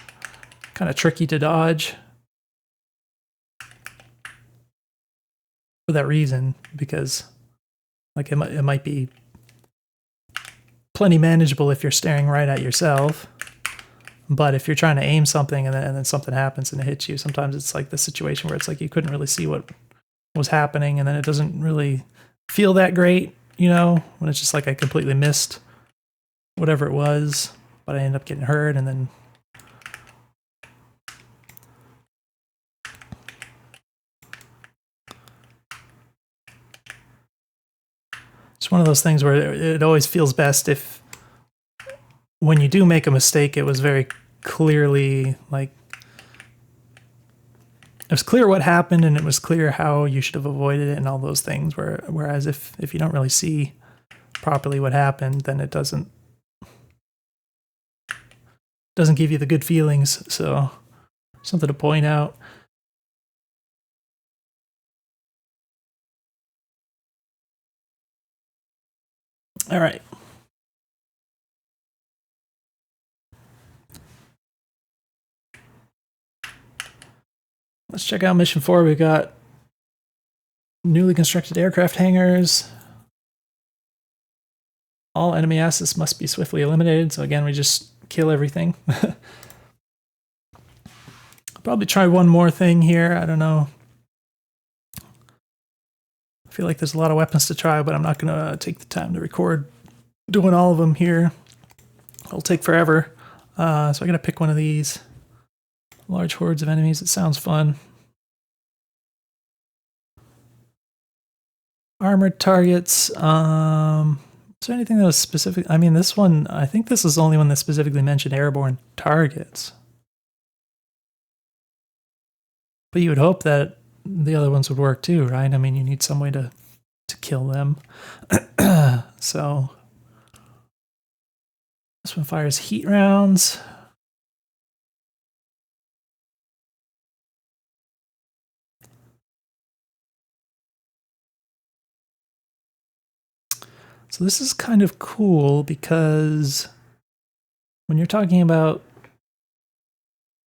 kind of tricky to dodge for that reason, because like it might be plenty manageable if you're staring right at yourself, but if you're trying to aim something and then something happens and it hits you, sometimes it's like the situation where it's like you couldn't really see what was happening, and then it doesn't really feel that great, you know, when it's just like I completely missed whatever it was, but I end up getting hurt, and then it's one of those things where it always feels best if when you do make a mistake, it was very clearly like it was clear what happened and it was clear how you should have avoided it and all those things. Whereas if you don't really see properly what happened, then it doesn't give you the good feelings. So something to point out. All right. Let's check out mission 4. We got newly constructed aircraft hangars. All enemy assets must be swiftly eliminated. So again, we just kill everything. I'll probably try one more thing here. I don't know. I feel like there's a lot of weapons to try, but I'm not going to take the time to record doing all of them here. It'll take forever. So I got to pick one of these. Large hordes of enemies. It sounds fun. Armored targets. Is there anything that was specific? I mean, this one, I think this is the only one that specifically mentioned airborne targets. But you would hope that the other ones would work too, right? I mean, you need some way to kill them. So this one fires heat rounds. So this is kind of cool because when you're talking about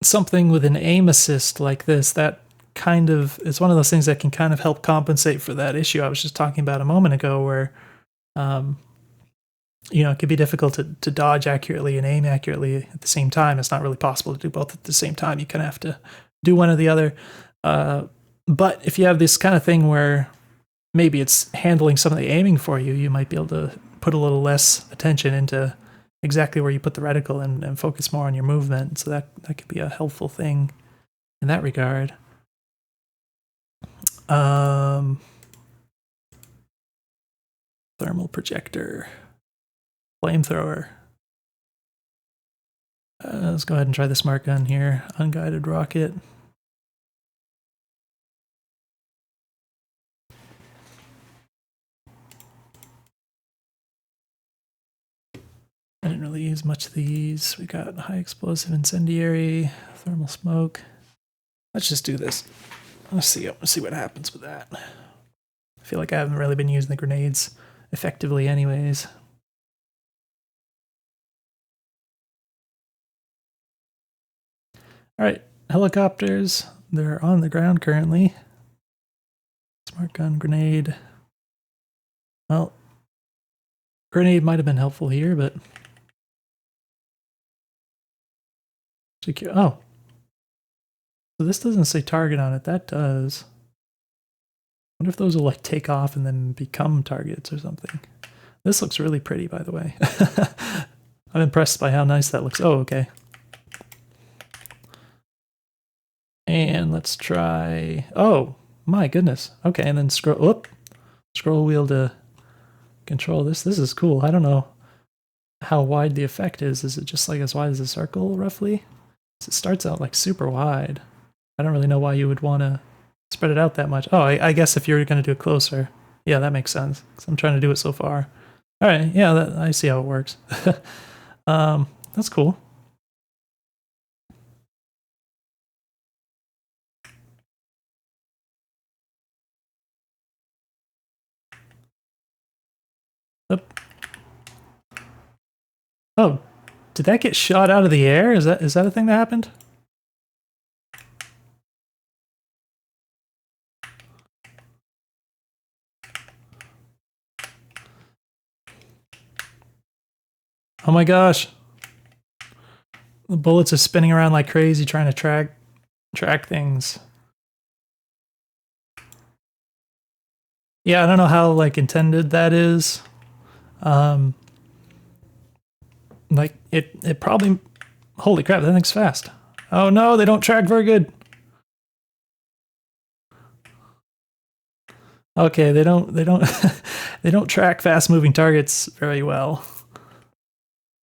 something with an aim assist like this, that kind of is one of those things that can kind of help compensate for that issue I was just talking about a moment ago where, you know, it could be difficult to dodge accurately and aim accurately at the same time. It's not really possible to do both at the same time. You kind of have to do one or the other. But if you have this kind of thing where maybe it's handling some of the aiming for you, you might be able to put a little less attention into exactly where you put the reticle and focus more on your movement. So that could be a helpful thing in that regard. Thermal projector. Flamethrower. Let's go ahead and try the smart gun here. Unguided rocket. I didn't really use much of these. We got high explosive incendiary, thermal smoke. Let's just do this. Let's see what happens with that. I feel like I haven't really been using the grenades effectively anyways. All right, helicopters. They're on the ground currently. Smart gun, grenade. Well, grenade might have been helpful here, but secure. Oh, so this doesn't say target on it. That does. I wonder if those will like take off and then become targets or something. This looks really pretty, by the way. I'm impressed by how nice that looks. Oh, okay. And let's try. Oh my goodness. Okay, and then scroll wheel to control this. This is cool. I don't know how wide the effect is. Is it just like as wide as a circle, roughly? It starts out like super wide. I don't really know why you would want to spread it out that much. Oh, I guess if you're going to do it closer. Yeah, that makes sense. Because I'm trying to do it so far. All right, yeah, I see how it works. That's cool. Oop. Oh, did that get shot out of the air? Is that a thing that happened? Oh my gosh. The bullets are spinning around like crazy trying to track things. Yeah, I don't know how like intended that is. Like it probably, holy crap, that thing's fast. Oh no, they don't track very good. Okay, they don't they don't track fast moving targets very well.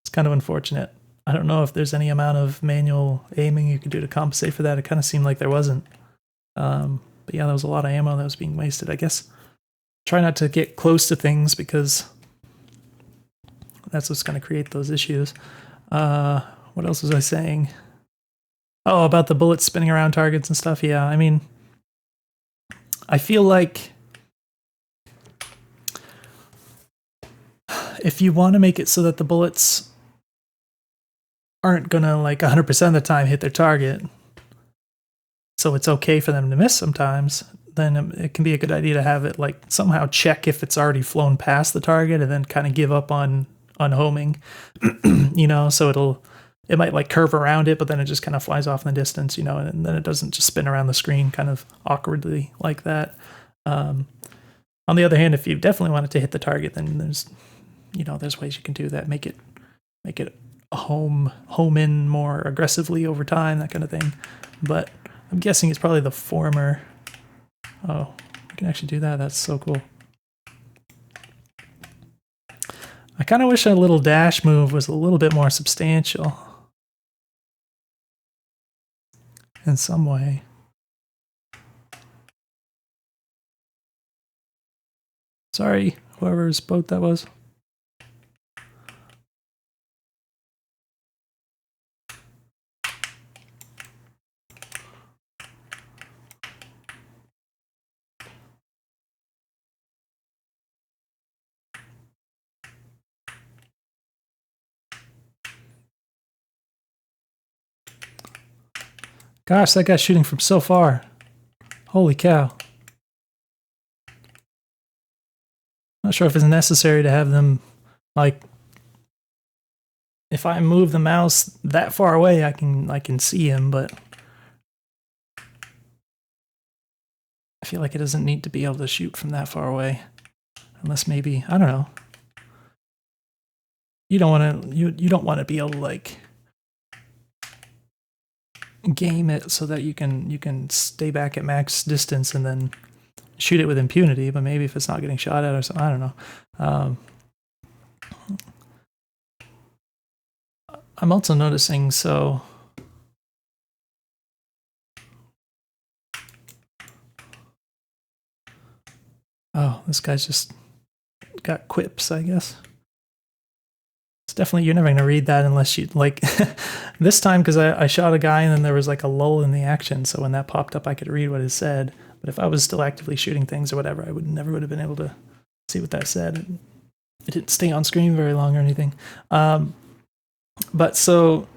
It's kind of unfortunate. I don't know if there's any amount of manual aiming you could do to compensate for that. It kind of seemed like there wasn't. But yeah, there was a lot of ammo that was being wasted. I guess try not to get close to things because that's what's going to create those issues. What else was I saying? Oh, about the bullets spinning around targets and stuff. Yeah, I mean, I feel like if you want to make it so that the bullets aren't gonna like 100% of the time hit their target, so it's okay for them to miss sometimes, then it can be a good idea to have it like somehow check if it's already flown past the target and then kind of give up on homing, you know, so it might like curve around it, but then it just kind of flies off in the distance, you know, and then it doesn't just spin around the screen kind of awkwardly like that. On the other hand, if you definitely want it to hit the target, then there's ways you can do that. Make it home in more aggressively over time, that kind of thing. But I'm guessing it's probably the former. Oh, I can actually do that. That's so cool. I kind of wish a little dash move was a little bit more substantial in some way. Sorry, whoever's boat that was. Gosh, that guy's shooting from so far. Holy cow. Not sure if it's necessary to have them, like, if I move the mouse that far away, I can see him, but I feel like it doesn't need to be able to shoot from that far away. Unless maybe, I don't know. You don't want to be able to like game it so that you can stay back at max distance and then shoot it with impunity, but maybe if it's not getting shot at or something, I don't know. I'm also noticing, so oh, this guy's just got quips, I guess. It's definitely, you're never going to read that unless you, like, this time, because I shot a guy and then there was like a lull in the action, so when that popped up, I could read what it said. But if I was still actively shooting things or whatever, I never would have been able to see what that said. It didn't stay on screen very long or anything. But so,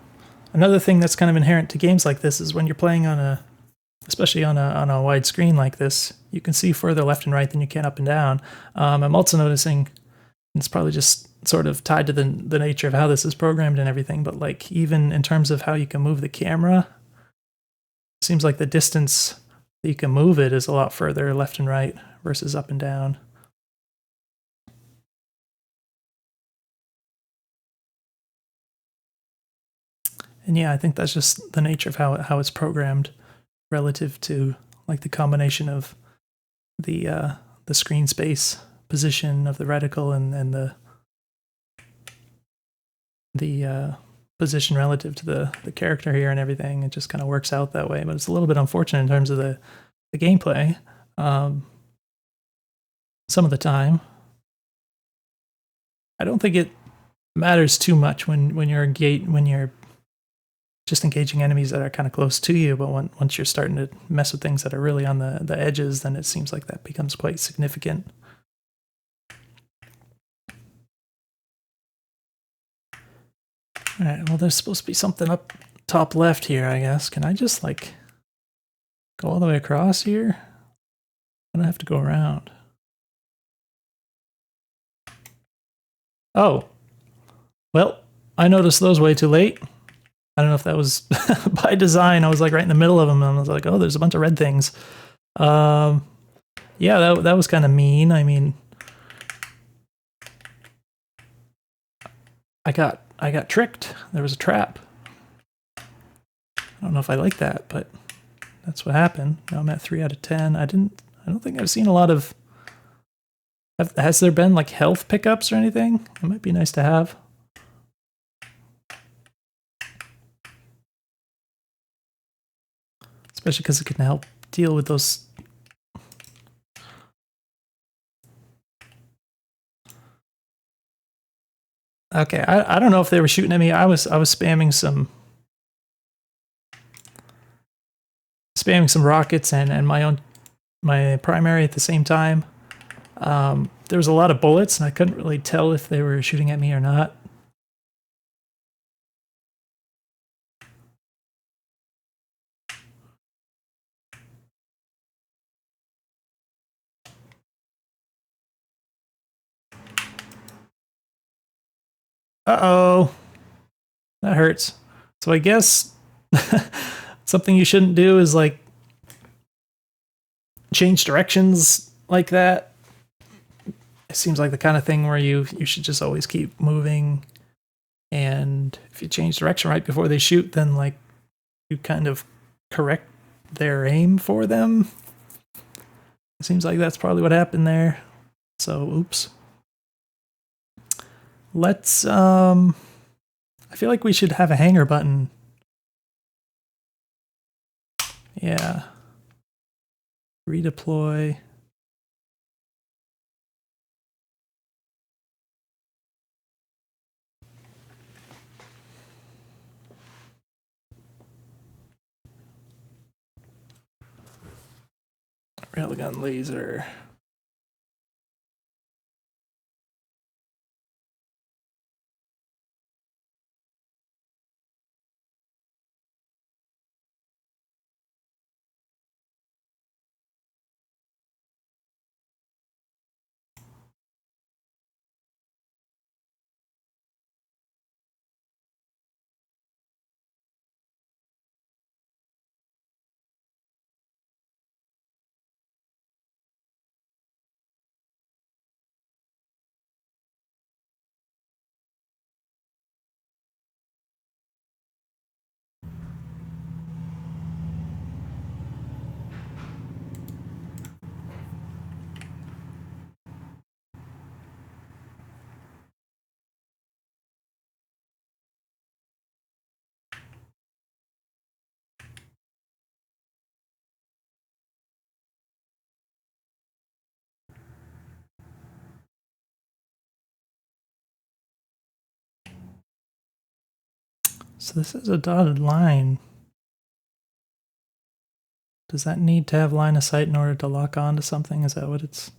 Another thing that's kind of inherent to games like this is when you're playing on a, especially on a wide screen like this, you can see further left and right than you can up and down. I'm also noticing, it's probably just sort of tied to the nature of how this is programmed and everything, but like even in terms of how you can move the camera, it seems like the distance that you can move it is a lot further left and right versus up and down. And yeah, I think that's just the nature of how it's programmed relative to like the combination of the screen space position of the reticle and the position relative to the character here and everything. It just kind of works out that way, but it's a little bit unfortunate in terms of the gameplay some of the time. I don't think it matters too much when you're just engaging enemies that are kind of close to you, but once you're starting to mess with things that are really on the edges, then it seems like that becomes quite significant. All right, well, there's supposed to be something up top left here, I guess. Can I just, like, go all the way across here? I don't have to go around. Oh. Well, I noticed those way too late. I don't know if that was by design. I was, like, right in the middle of them, and I was like, oh, there's a bunch of red things. Yeah, that was kind of mean. I mean, I got tricked. There was a trap. I don't know if I like that, but that's what happened. Now I'm at 3 out of 10. I don't think I've seen a lot of... Has there been like health pickups or anything? It might be nice to have. Especially because it can help deal with those... Okay, I don't know if they were shooting at me. I was spamming some rockets and my primary at the same time. There was a lot of bullets, and I couldn't really tell if they were shooting at me or not. Uh-oh. That hurts. So I guess something you shouldn't do is, like, change directions like that. It seems like the kind of thing where you should just always keep moving, and if you change direction right before they shoot, then, like, you kind of correct their aim for them. It seems like that's probably what happened there. So, oops. Let's, I feel like we should have a hanger button. Yeah. Redeploy. Railgun laser. So this is a dotted line. Does that need to have line of sight in order to lock on to something? Is that what it's...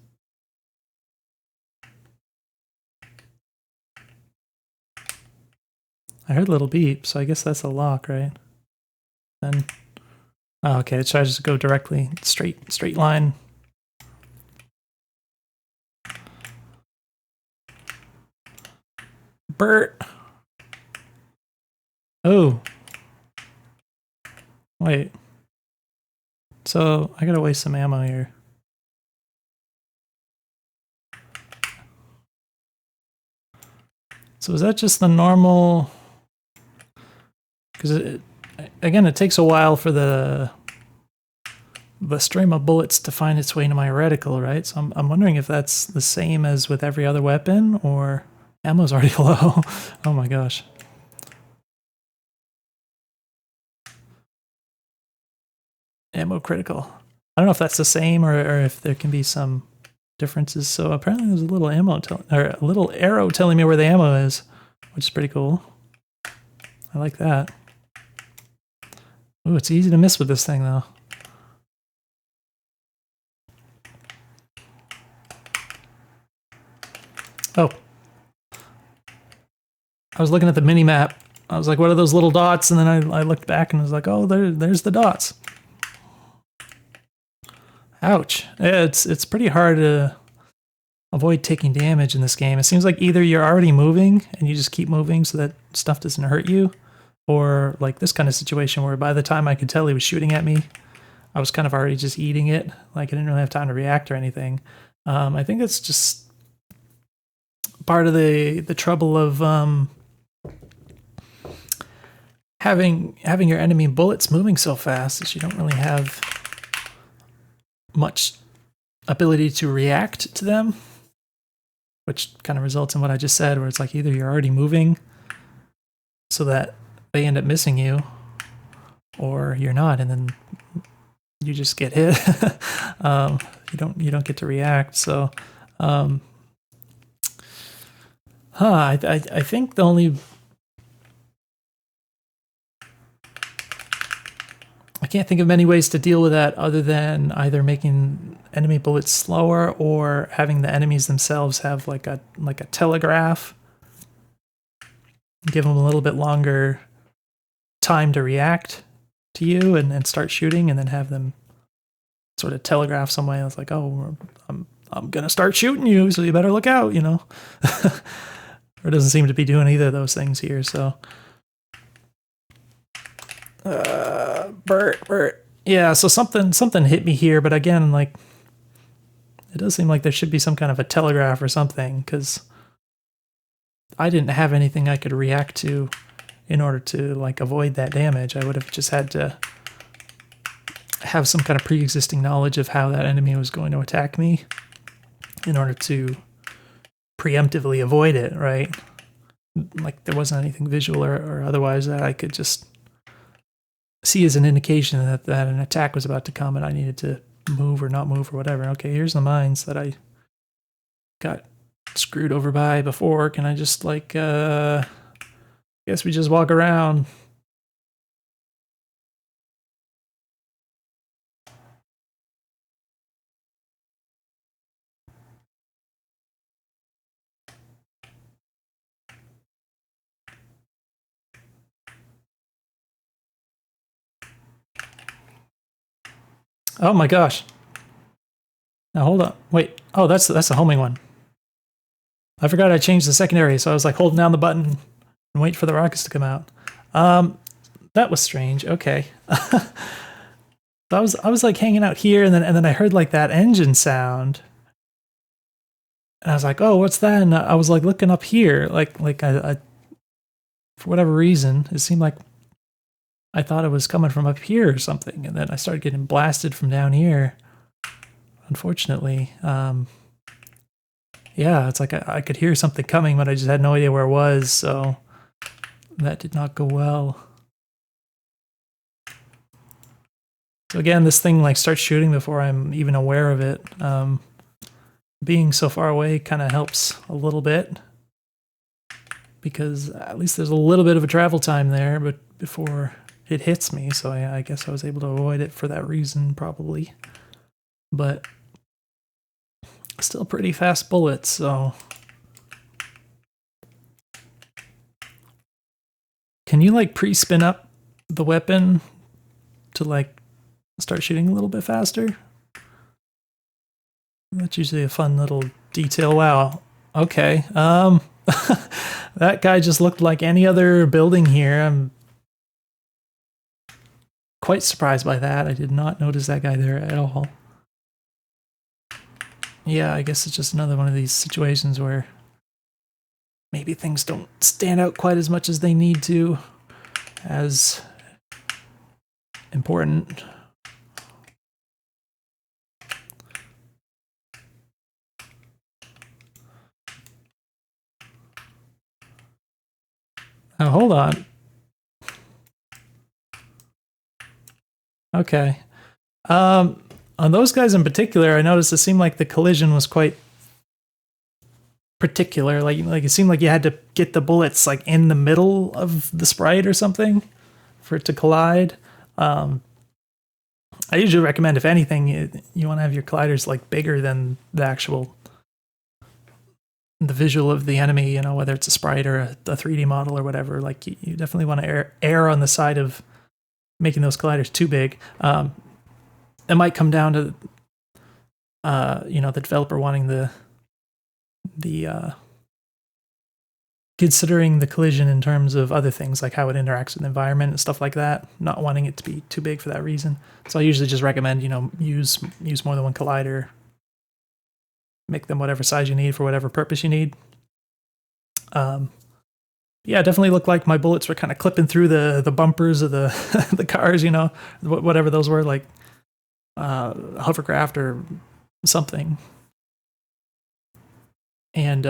I heard a little beep, so I guess that's a lock, right? Then, oh, okay, it tries to go directly, straight line. Bert! Oh. Wait. So, I gotta waste some ammo here. So is that just the normal... Because, again, it takes a while for the stream of bullets to find its way into my reticle, right? So I'm wondering if that's the same as with every other weapon, or ammo's already low. Oh my gosh. Ammo critical. I don't know if that's the same or if there can be some differences. So apparently there's a little ammo or a little arrow telling me where the ammo is, which is pretty cool. I like that. Ooh, it's easy to miss with this thing though. Oh. I was looking at the mini map. I was like, what are those little dots? And then I looked back and was like, oh, there's the dots. Ouch. It's pretty hard to avoid taking damage in this game. It seems like either you're already moving and you just keep moving so that stuff doesn't hurt you, or like this kind of situation where by the time I could tell he was shooting at me, I was kind of already just eating it. Like I didn't really have time to react or anything. I think that's just part of the trouble of having your enemy bullets moving so fast is you don't really have much ability to react to them, which kind of results in what I just said, where it's like either you're already moving so that they end up missing you, or you're not, and then you just get hit. You don't get to react. So, I think the only I can't think of many ways to deal with that other than either making enemy bullets slower or having the enemies themselves have like a telegraph. Give them a little bit longer time to react to you and start shooting, and then have them sort of telegraph some way. It's like, oh, I'm gonna start shooting you, so you better look out, you know. Or it doesn't seem to be doing either of those things here, so. Bert. Yeah, so something hit me here, but again, like, it does seem like there should be some kind of a telegraph or something, because I didn't have anything I could react to in order to, like, avoid that damage. I would have just had to have some kind of pre-existing knowledge of how that enemy was going to attack me in order to preemptively avoid it, right? Like, there wasn't anything visual or otherwise that I could just see as an indication that an attack was about to come and I needed to move or not move or whatever. Okay, here's the mines that I got screwed over by before. Can I just, like, guess we just walk around. Oh my gosh. Now hold on. Wait. Oh, that's a homing one. I forgot I changed the secondary, so I was like holding down the button and wait for the rockets to come out. That was strange. Okay. I was like hanging out here, and then I heard like that engine sound, and I was like, oh, what's that? And I was like looking up here, like I for whatever reason, it seemed like I thought it was coming from up here or something, and then I started getting blasted from down here. Unfortunately, yeah, it's like I could hear something coming, but I just had no idea where it was, so that did not go well. So again, this thing like starts shooting before I'm even aware of it. Being so far away kind of helps a little bit, because at least there's a little bit of a travel time there, but before it hits me, so I guess I was able to avoid it for that reason, probably. But still pretty fast bullets, so Can you like pre-spin up the weapon to like start shooting a little bit faster? That's usually a fun little detail. Wow. Okay. That guy just looked like any other building here. I'm quite surprised by that. I did not notice that guy there at all. Yeah, I guess it's just another one of these situations where maybe things don't stand out quite as much as they need to, as important. Oh, hold on. Okay. On those guys in particular, I noticed it seemed like the collision was quite particular. Like it seemed like you had to get the bullets like in the middle of the sprite or something for it to collide. I usually recommend, if anything, you want to have your colliders like bigger than the visual of the enemy, you know, whether it's a sprite or a 3D model or whatever. Like you definitely want to err on the side of making those colliders too big. It might come down to you know, the developer wanting the considering the collision in terms of other things, like how it interacts with the environment and stuff like that, not wanting it to be too big for that reason. So I usually just recommend, you know, use more than one collider, make them whatever size you need for whatever purpose you need. Yeah, it definitely looked like my bullets were kind of clipping through the bumpers of the the cars, you know, whatever those were, like hovercraft or something, and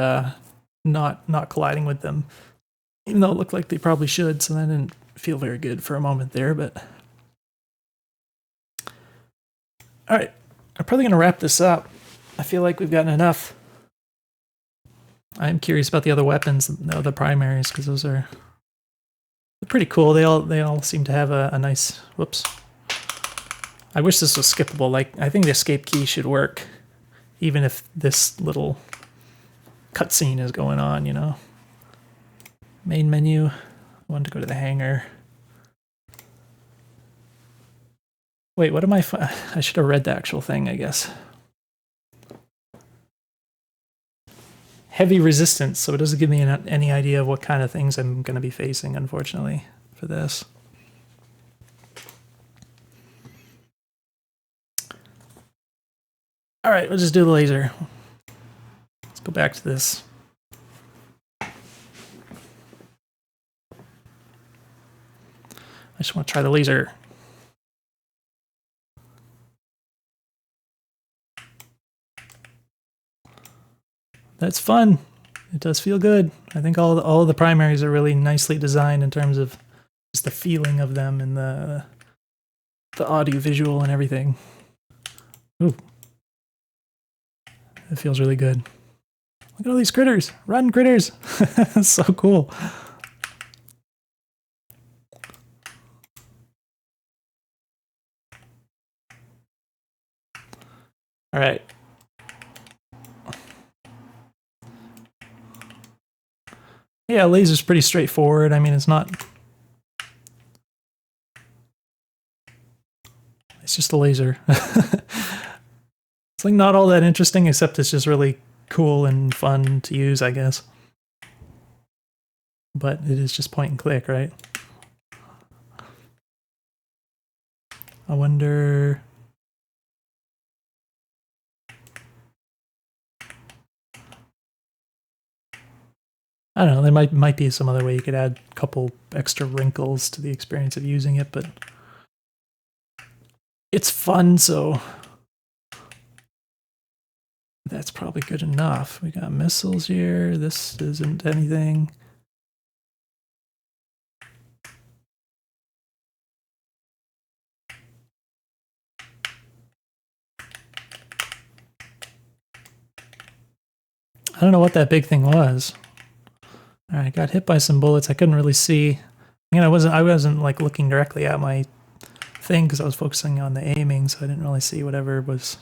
not colliding with them, even though it looked like they probably should. So that didn't feel very good for a moment there. But all right, I'm probably gonna wrap this up. I feel like we've gotten enough. I'm curious about the other weapons, the other primaries, because those are pretty cool. They all seem to have a nice. Whoops. I wish this was skippable. Like, I think the escape key should work, even if this little cutscene is going on, you know. Main menu. I wanted to go to the hangar. Wait, what am I? I should have read the actual thing, I guess. Heavy resistance, so it doesn't give me any idea of what kind of things I'm going to be facing, unfortunately, for this. All right, we'll just do the laser. Let's go back to this. I just want to try the laser. That's fun. It does feel good. I think all the primaries are really nicely designed in terms of just the feeling of them and the audio visual and everything. Ooh. It feels really good. Look at all these critters. Run, critters. That's so cool. All right. Yeah, laser's pretty straightforward. I mean, it's just a laser. It's like not all that interesting, except it's just really cool and fun to use, I guess. But it is just point and click, right? I wonder... I don't know, there might be some other way you could add a couple extra wrinkles to the experience of using it, but it's fun, so that's probably good enough. We got missiles here. This isn't anything. I don't know what that big thing was. All right, I got hit by some bullets. I couldn't really see. I mean, I wasn't like looking directly at my thing because I was focusing on the aiming, so I didn't really see whatever was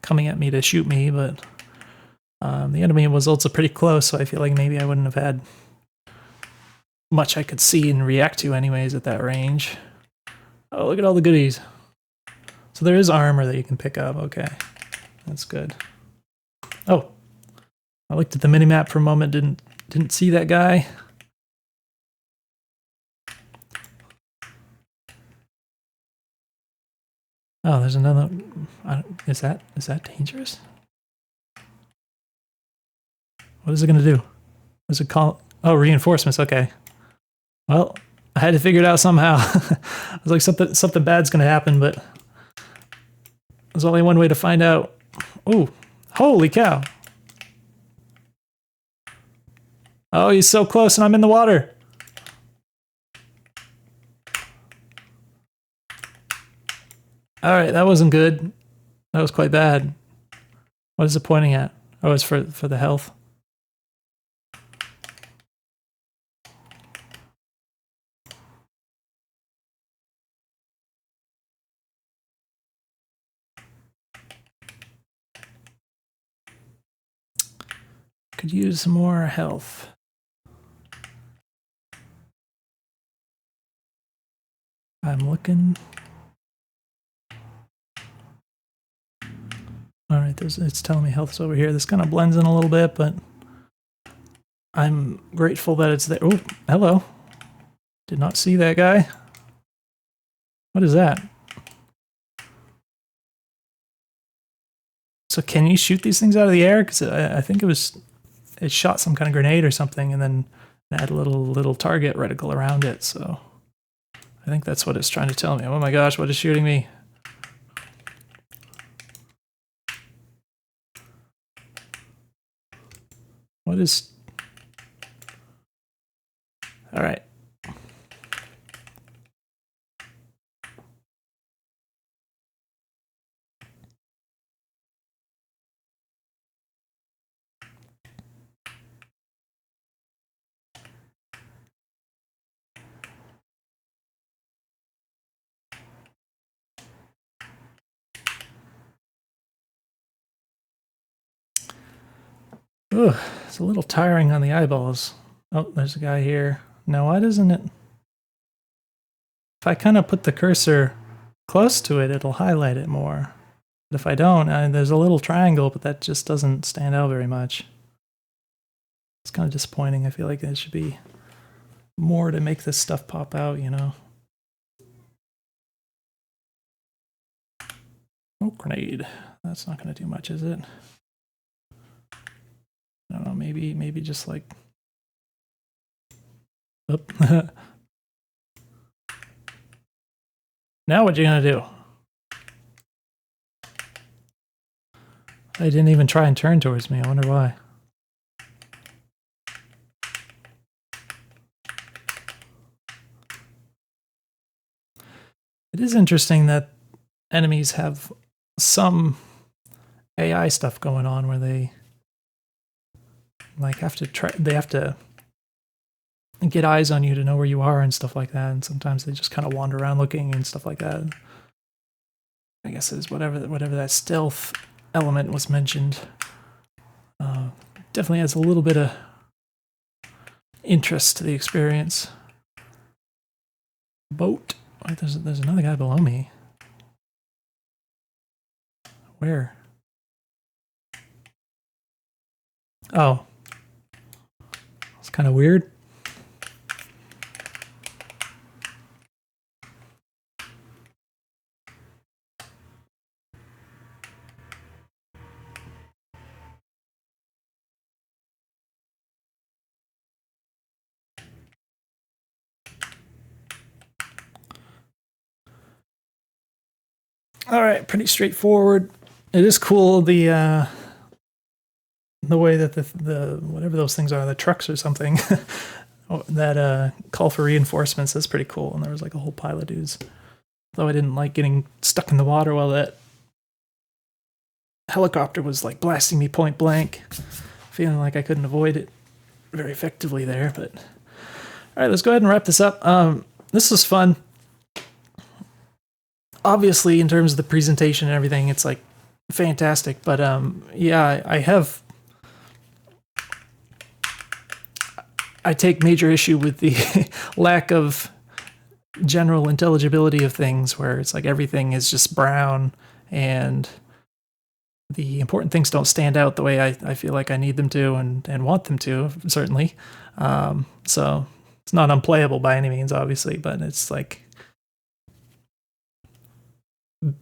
coming at me to shoot me. But the enemy was also pretty close, so I feel like maybe I wouldn't have had much I could see and react to anyways at that range. Oh, look at all the goodies. So there is armor that you can pick up. Okay, that's good. Oh, I looked at the minimap for a moment, didn't see that guy. Oh, there's another. Is that dangerous? What is it gonna do? What does it call? Oh, reinforcements. Okay. Well, I had to figure it out somehow. I was like, something bad's gonna happen, but there's only one way to find out. Ooh, holy cow! Oh, he's so close, and I'm in the water. All right, that wasn't good. That was quite bad. What is it pointing at? Oh, it's for the health. Could use some more health. I'm looking. All right, it's telling me health's over here. This kind of blends in a little bit, but I'm grateful that it's there. Oh, hello. Did not see that guy. What is that? So can you shoot these things out of the air? Because I think it shot some kind of grenade or something, and then it had a little target reticle around it. So I think that's what it's trying to tell me. Oh my gosh, what is shooting me? What is... All right. Ugh, it's a little tiring on the eyeballs. Oh, there's a guy here. Now, why doesn't it... If I kind of put the cursor close to it, it'll highlight it more. But if I don't, there's a little triangle, but that just doesn't stand out very much. It's kind of disappointing. I feel like there should be more to make this stuff pop out, you know? Oh, grenade. That's not going to do much, is it? I don't know, maybe just like... Oop. Now what you gonna do? They didn't even try and turn towards me. I wonder why. It is interesting that enemies have some AI stuff going on where they like have to get eyes on you to know where you are and stuff like that, and sometimes they just kind of wander around looking and stuff like that. I guess it's whatever that stealth element was mentioned. Definitely adds a little bit of interest to the experience. Boat. Wait, there's another guy below me. Where? Oh. It's kind of weird. All right, pretty straightforward. It is cool the way that the whatever those things are, the trucks or something, that call for reinforcements. That's pretty cool. And there was like a whole pile of dudes. Though I didn't like getting stuck in the water while that helicopter was like blasting me point blank, feeling like I couldn't avoid it very effectively there. But all right, let's go ahead and wrap this up. This was fun. Obviously, in terms of the presentation and everything, it's like fantastic. But yeah, I take major issue with the lack of general intelligibility of things, where it's like everything is just brown and the important things don't stand out the way I feel like I need them to and want them to, certainly. So it's not unplayable by any means, obviously, but it's like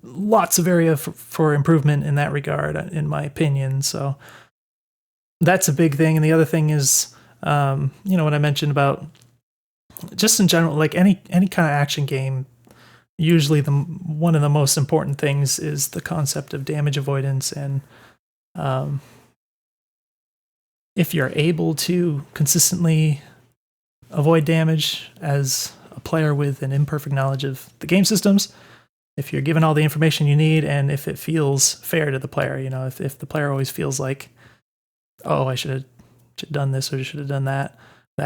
lots of area for improvement in that regard, in my opinion. So that's a big thing. And the other thing is, what I mentioned about just in general, like any kind of action game, usually one of the most important things is the concept of damage avoidance. And if you're able to consistently avoid damage as a player with an imperfect knowledge of the game systems, if you're given all the information you need, and if it feels fair to the player, if the player always feels like, oh, I should have done this or should have done that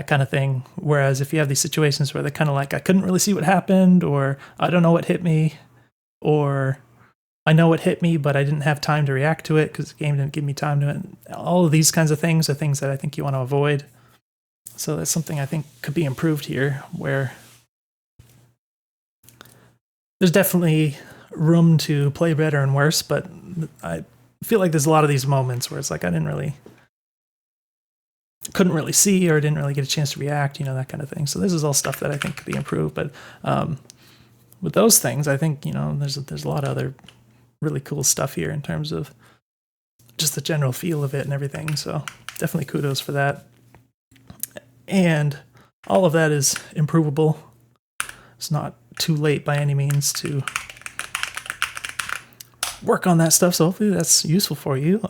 kind of thing. Whereas if you have these situations where they're kind of like, I couldn't really see what happened, or I don't know what hit me, or I know what hit me, but I didn't have time to react to it because the game didn't give me time to it. All of these kinds of things are things that I think you want to avoid. So that's something I think could be improved here, where there's definitely room to play better and worse, but I feel like there's a lot of these moments where it's like I couldn't really see, or didn't really get a chance to react, that kind of thing. So this is all stuff that I think could be improved. But with those things, I think, there's a lot of other really cool stuff here in terms of just the general feel of it and everything. So definitely kudos for that. And all of that is improvable. It's not too late by any means to work on that stuff. So hopefully that's useful for you.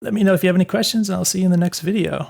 Let me know if you have any questions, and I'll see you in the next video.